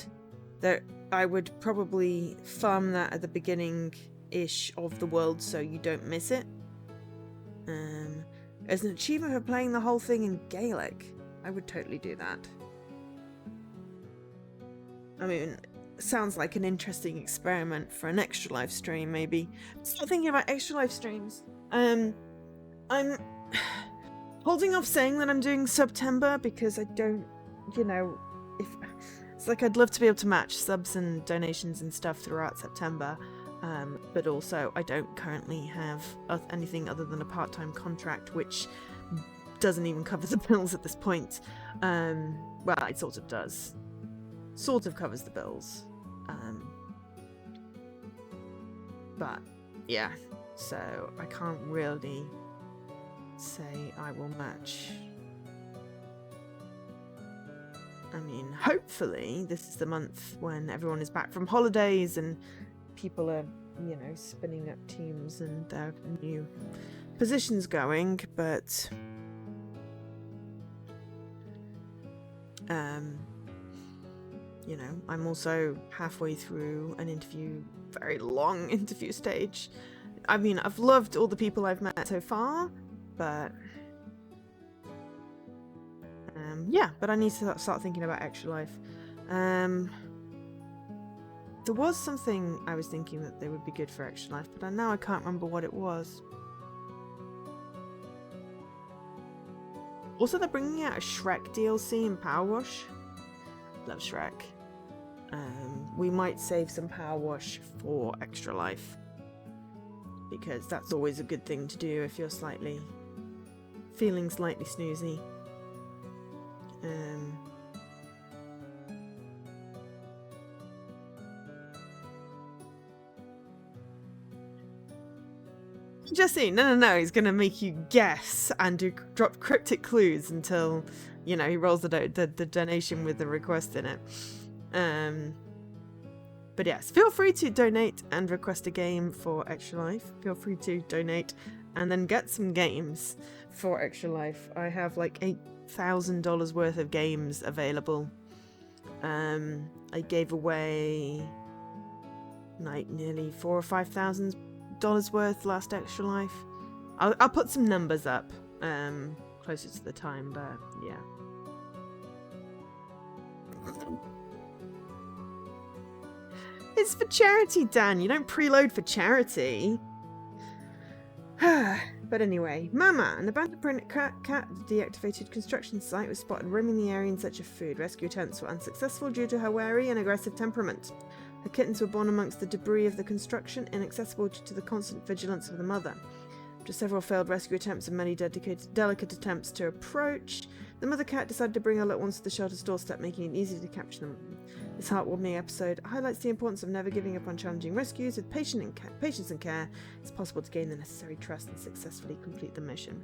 there, I would probably farm that at the beginning-ish of the world so you don't miss it. As an achievement for playing the whole thing in Gaelic, I would totally do that. I mean, sounds like an interesting experiment for an Extra Life stream, maybe. Start thinking about Extra Life streams. I'm holding off saying that I'm doing September because I don't, you know, it's like I'd love to be able to match subs and donations and stuff throughout September, but also I don't currently have anything other than a part-time contract, which doesn't even cover the bills at this point. Well, it sort of does. Sort of covers the bills. But, yeah. So, I can't really say I will match. I mean, hopefully this is the month when everyone is back from holidays and people are, you know, spinning up teams and there are new positions going, but you know, I'm also halfway through an interview, very long interview stage. I mean, I've loved all the people I've met so far, but yeah, but I need to start thinking about Extra Life. There was something I was thinking that they would be good for Extra Life, but now I can't remember what it was. Also, they're bringing out a Shrek DLC in Power Wash. Love Shrek. We might save some Power Wash for Extra Life, because that's always a good thing to do if you're feeling slightly snoozy. Jesse, no, he's gonna make you guess and drop cryptic clues until, you know, he rolls the donation with the request in it. But yes, feel free to donate and request a game for Extra Life. Feel free to donate and then get some games for Extra Life. I have like $8,000 worth of games available. I gave away like nearly $4,000 or $5,000 worth last Extra Life. I'll put some numbers up closer to the time, but yeah. It's for charity, Dan. You don't preload for charity. But anyway, Mama, an abandoned cat at a deactivated construction site, was spotted roaming the area in search of food. Rescue attempts were unsuccessful due to her wary and aggressive temperament. Her kittens were born amongst the debris of the construction, inaccessible due to the constant vigilance of the mother. After several failed rescue attempts and many delicate attempts to approach, the mother cat decided to bring her little ones to the shelter's doorstep, making it easy to capture them. This heartwarming episode highlights the importance of never giving up on challenging rescues. With patience and care, it's possible to gain the necessary trust and successfully complete the mission.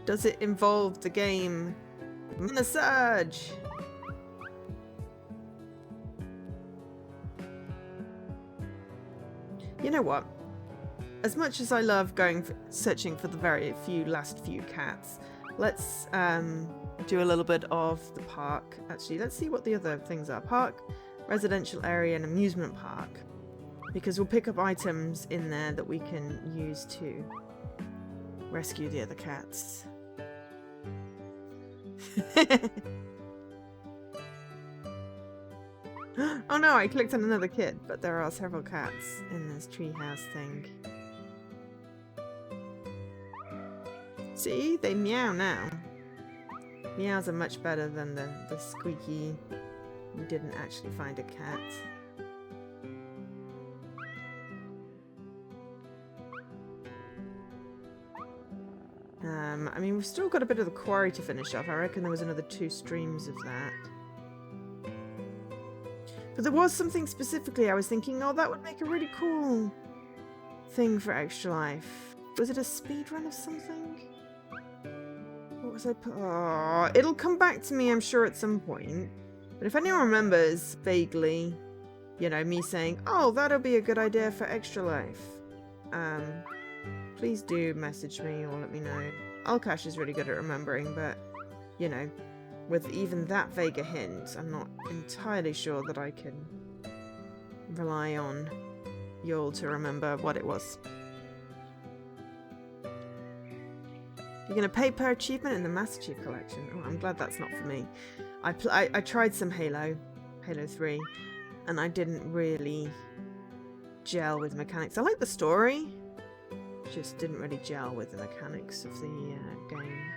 Does it involve the game Massage? You know what? As much as I love searching for the last few cats, let's do a little bit of the park. Actually, let's see what the other things are. Park, residential area, and amusement park. Because we'll pick up items in there that we can use to rescue the other cats. Oh no, I clicked on another kid, but there are several cats in this treehouse thing. See? They meow now. Meows are much better than the squeaky, we didn't actually find a cat. I mean, we've still got a bit of the quarry to finish off. I reckon there was another 2 streams of that. But there was something specifically I was thinking, oh, that would make a really cool thing for Extra Life. Was it a speedrun of something? What was I put? Oh, it'll come back to me, I'm sure, at some point. But if anyone remembers vaguely, you know, me saying, oh, that'll be a good idea for Extra Life, please do message me or let me know. Alkash is really good at remembering, but, you know, with even that vague a hint, I'm not entirely sure that I can rely on y'all to remember what it was. You're going to pay per achievement in the Master Chief Collection. Oh, I'm glad that's not for me. I tried some Halo 3, and I didn't really gel with mechanics. I like the story, just didn't really gel with the mechanics of the game.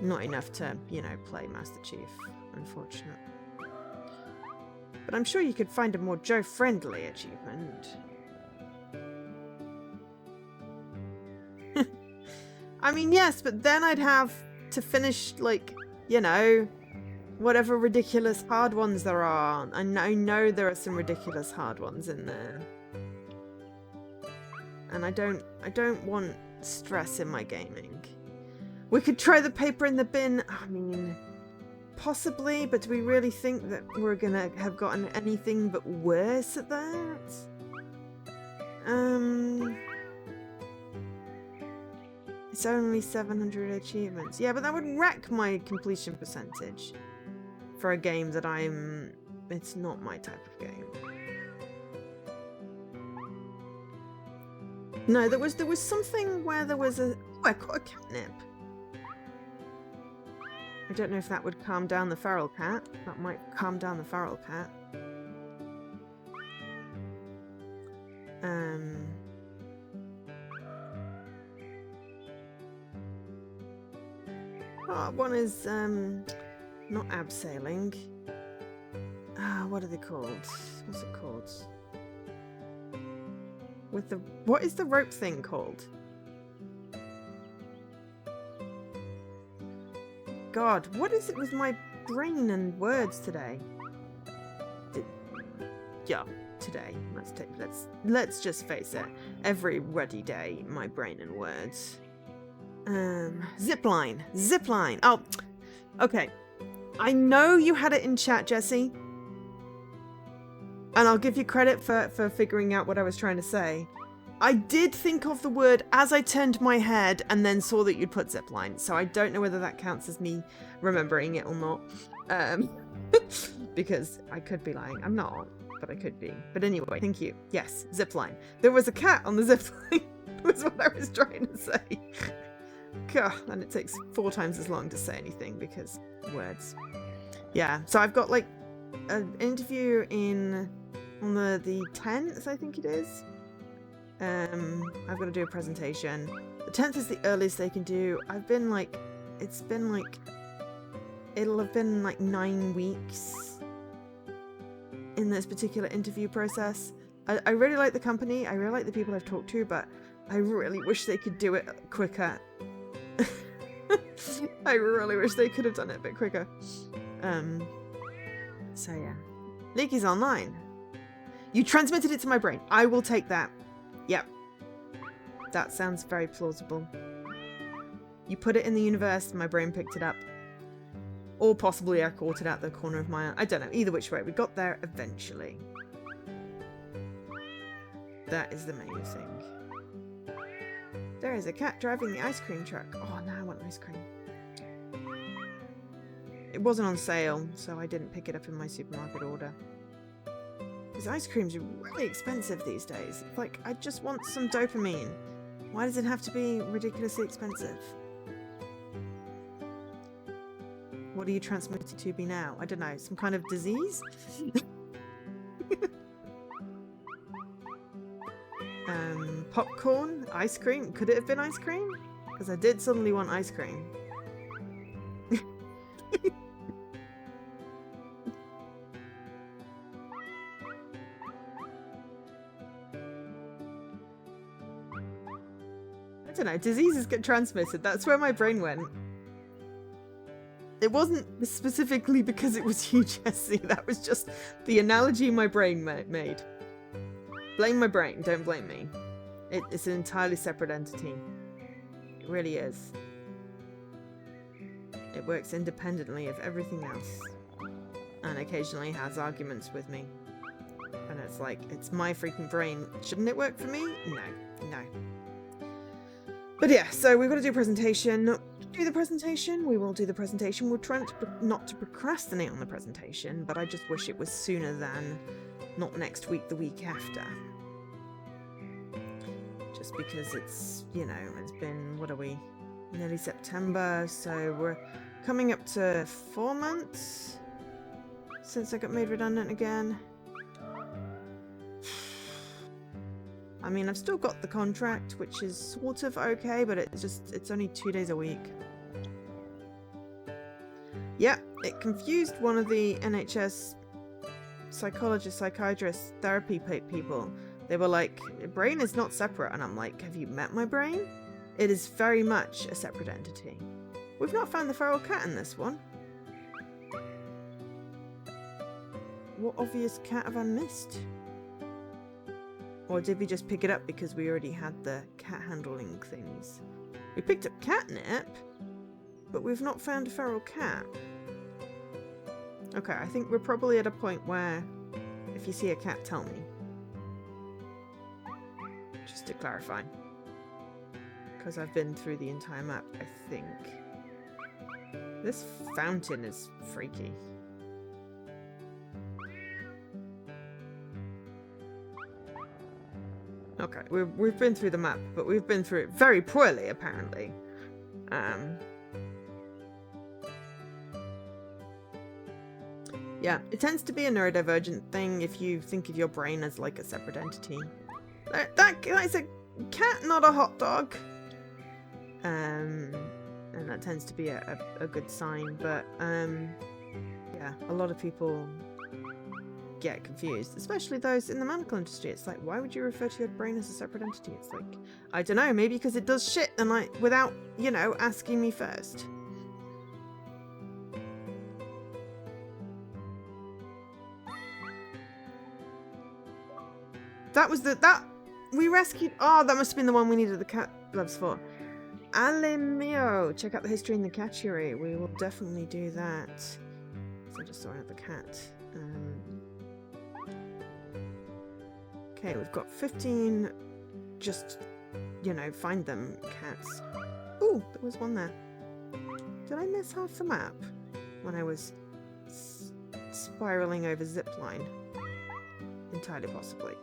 Not enough to, you know, play Master Chief, unfortunately. But I'm sure you could find a more Joe-friendly achievement. I mean, yes, but then I'd have to finish, like, you know, whatever ridiculous hard ones there are. I know there are some ridiculous hard ones in there. And I don't want stress in my gaming. We could try the paper in the bin. I mean, possibly, but do we really think that we're gonna have gotten anything but worse at that? It's only 700 achievements. Yeah, but that would wreck my completion percentage for a game that it's not my type of game. No, there was something where there was a... Oh, I caught a catnip. I don't know if that would calm down the feral cat. That might calm down the feral cat. Oh, one is not abseiling. What are they called? What's it called? With the... What is the rope thing called? God, what is it with my brain and words today? Yeah, today. Let's just face it. Every ruddy day, my brain and words. Zipline. Zipline. Oh, okay. I know you had it in chat, Jesse. And I'll give you credit for figuring out what I was trying to say. I did think of the word as I turned my head and then saw that you'd put zipline. So I don't know whether that counts as me remembering it or not. Because I could be lying. I'm not, but I could be. But anyway, thank you. Yes, zipline. There was a cat on the zipline. Was what I was trying to say. God, and it takes 4 times as long to say anything because words. Yeah, so I've got like an interview on the 10th, I think it is. I've got to do a presentation. The 10th is the earliest they can do. it'll have been like 9 weeks in this particular interview process. I really like the company. I really like the people I've talked to, but I really wish they could do it quicker. I really wish they could have done it a bit quicker. So yeah. Leaky's online. You transmitted it to my brain. I will take that. Yep. That sounds very plausible. You put it in the universe, my brain picked it up. Or possibly I caught it out the corner of my eye. I don't know. Either which way. We got there eventually. That is the main thing. There is a cat driving the ice cream truck. Oh, now I want ice cream. It wasn't on sale, so I didn't pick it up in my supermarket order. Because ice creams are really expensive these days. Like, I just want some dopamine. Why does it have to be ridiculously expensive? What are you transmitted to be now? I don't know. Some kind of disease? Popcorn? Ice cream? Could it have been ice cream? Because I did suddenly want ice cream. I don't know. Diseases get transmitted. That's where my brain went. It wasn't specifically because it was you, Jesse. That was just the analogy my brain made. Blame my brain. Don't blame me. It's an entirely separate entity. It really is. It works independently of everything else. And occasionally has arguments with me. And it's like, it's my freaking brain. Shouldn't it work for me? No. No. But yeah, so we've got to do a presentation. Do the presentation. We will do the presentation. We'll try not to procrastinate on the presentation, but I just wish it was sooner than not next week, the week after. Just because it's, you know, it's been, what are we? Nearly September, so we're coming up to 4 months since I got made redundant again. I mean, I've still got the contract, which is sort of okay, but it's only 2 days a week. Yeah, it confused one of the NHS psychologists, psychiatrists, therapy people. They were like, brain is not separate. And I'm like, have you met my brain? It is very much a separate entity. We've not found the feral cat in this one. What obvious cat have I missed? Or did we just pick it up because we already had the cat handling things? We picked up catnip, but we've not found a feral cat. Okay, I think we're probably at a point where if you see a cat, tell me. Just to clarify. Because I've been through the entire map, I think. This fountain is freaky. Okay, we've been through the map, but we've been through it very poorly, apparently. Yeah, it tends to be a neurodivergent thing if you think of your brain as like a separate entity. That is a cat, not a hot dog. And that tends to be a good sign, but yeah, a lot of people get confused, especially those in the medical industry. It's like, why would you refer to your brain as a separate entity? It's like, I don't know, maybe because it does shit and without, you know, asking me first. That was we rescued. Oh, that must have been the one we needed the cat gloves for. Ale mio, check out the history in the catchery. We will definitely do that. So I just saw another cat. Okay, we've got 15. Just, you know, find them cats. Ooh, there was one there. Did I miss half the map when I was spiraling over zipline? Entirely possibly.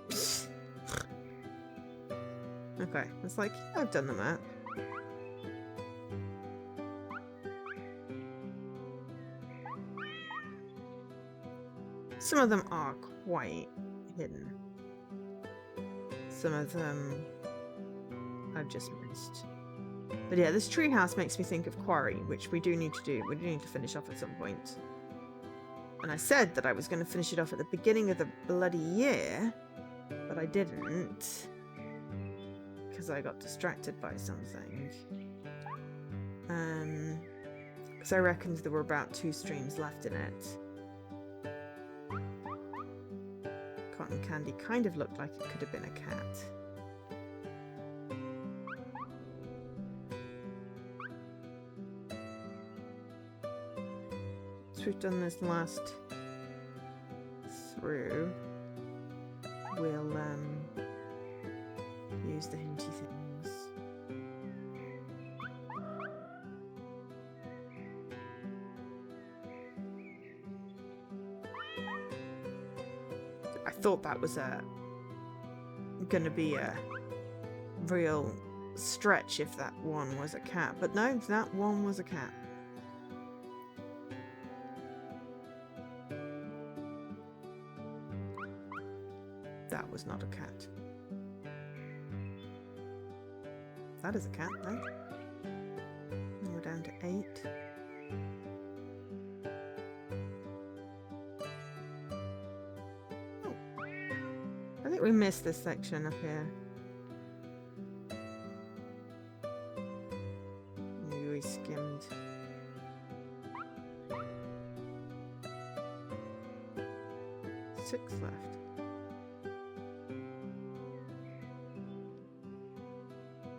Okay, it's like, I've done the map. Some of them are quite hidden. Some of them I've just missed. But yeah, this treehouse makes me think of Quarry, which we do need to do. We do need to finish off at some point. And I said that I was going to finish it off at the beginning of the bloody year, but I didn't. Because I got distracted by something. Because I reckoned there were about 2 streams left in it. Cotton candy kind of looked like it could have been a cat. So we've done this last through. We'll use the hinty things. I thought that was gonna be a real stretch if that one was a cat, but no, that one was a cat. That was not a cat. That is a cat, though. And we're down to 8. Oh. I think we missed this section up here. Maybe we skimmed. Six left.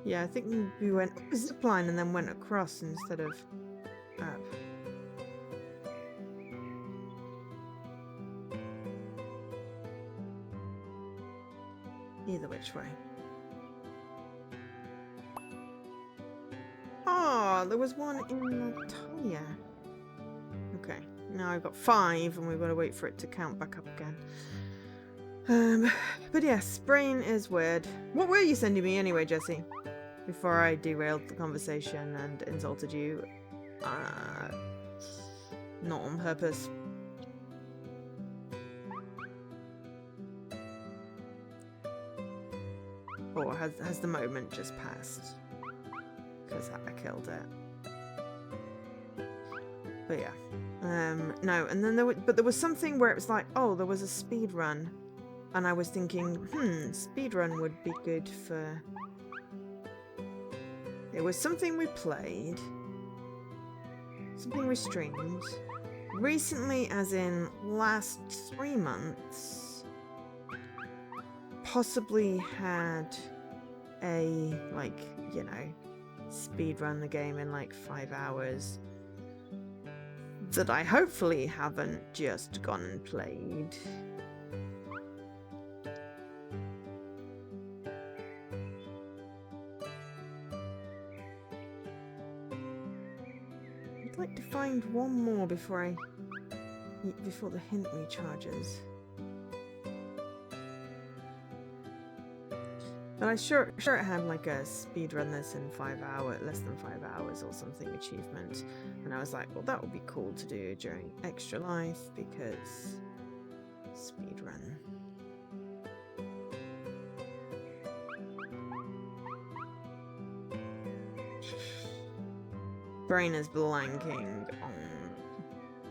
Yeah, I think we went up a zipline and then went across instead of up. Either which way. Oh, there was one in Natalia. Okay, now I've got 5 and we've got to wait for it to count back up again. But yes, brain is weird. What were you sending me anyway, Jesse? Before I derailed the conversation and insulted you. Not on purpose. Or has the moment just passed? Because I killed it. But yeah. No, and then there was something where it was like, oh, there was a speed run. And I was thinking, speed run would be good for... It was something we played, something we streamed, recently, as in last 3 months, possibly had a, like, you know, speed run the game in like 5 hours that I hopefully haven't just gone and played. I'd like to find one more before the hint recharges. But I sure it had like a speedrun this in less than 5 hours or something achievement. And I was like, well, that would be cool to do during Extra Life because speedrun. Brain is blanking on.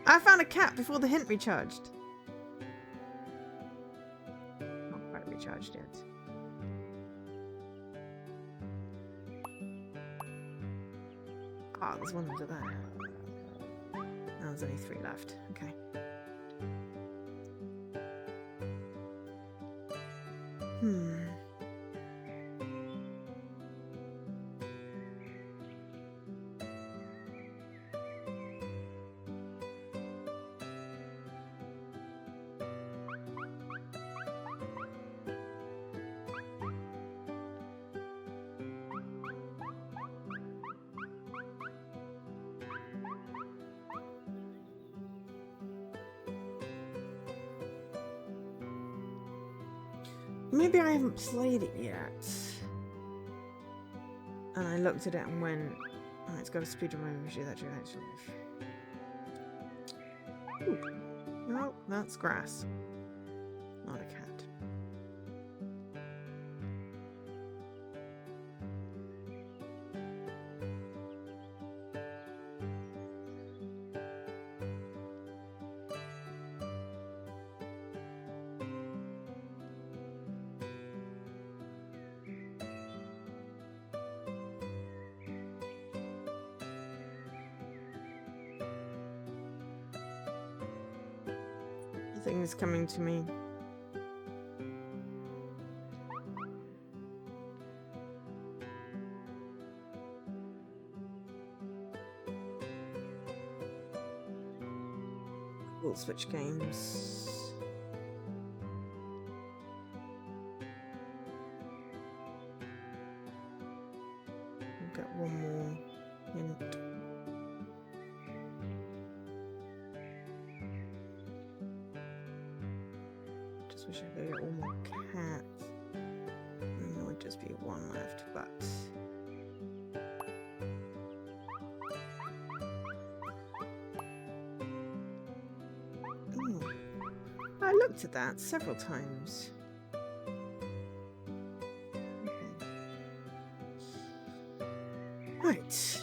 I found a cat before the hint recharged. Not quite recharged yet. Ah, there's one under there. Now there's only 3 left. Okay. Maybe I haven't played it yet. And I looked at it and went, oh, it's got a speedrun mode, we should do that during Extra Life. Ooh. No, that's grass. Not a cat. Things coming to me. We'll switch games. We'll get one more hint. Wish I could get all more cats. And there would just be one left, but ooh. I looked at that several times. Okay. Right.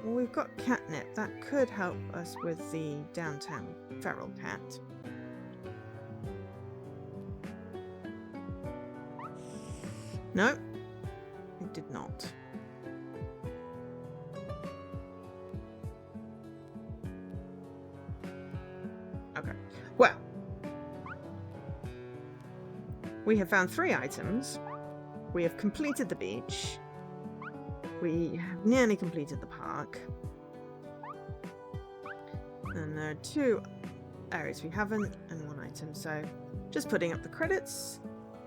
Well, we've got catnip. That could help us with the downtown feral cat. No, it did not. Okay, well, we have found 3 items. We have completed the beach. We have nearly completed the park. And there are 2 areas we haven't, and 1 item. So, just putting up the credits,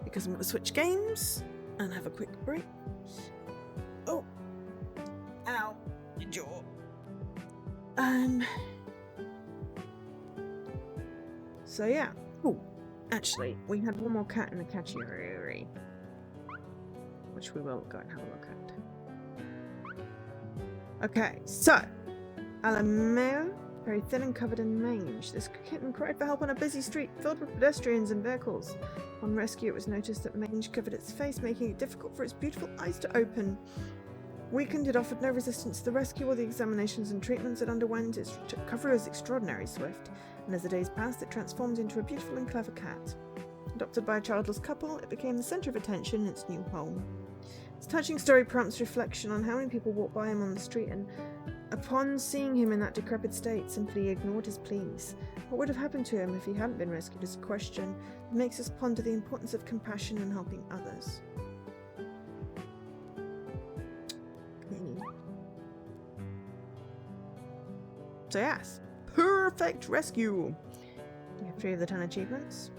because I'm going to switch games. And have a quick break. Oh, ow, your jaw. So yeah. Oh, actually, we had 1 more cat in the catchy, which we will go and have a look at. Okay, so Alameo, very thin and covered in mange. This kitten cried for help on a busy street filled with pedestrians and vehicles. On rescue, it was noticed that mange covered its face, making it difficult for its beautiful eyes to open. Weakened, it offered no resistance to the rescue or the examinations and treatments it underwent. Its recovery was extraordinarily swift, and as the days passed, it transformed into a beautiful and clever cat. Adopted by a childless couple, it became the centre of attention in its new home. Its touching story prompts reflection on how many people walk by him on the street and Upon seeing him in that decrepit state, simply ignored his pleas. What would have happened to him if he hadn't been rescued is a question that makes us ponder the importance of compassion and helping others. So yes, Purrfect Rescue. You have 3 of the 10 achievements.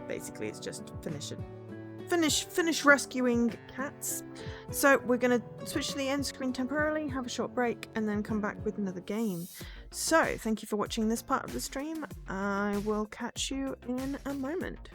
Basically, it's just finish rescuing cats. So we're going to switch to the end screen temporarily, have a short break, and then come back with another game. So thank you for watching this part of the stream. I will catch you in a moment.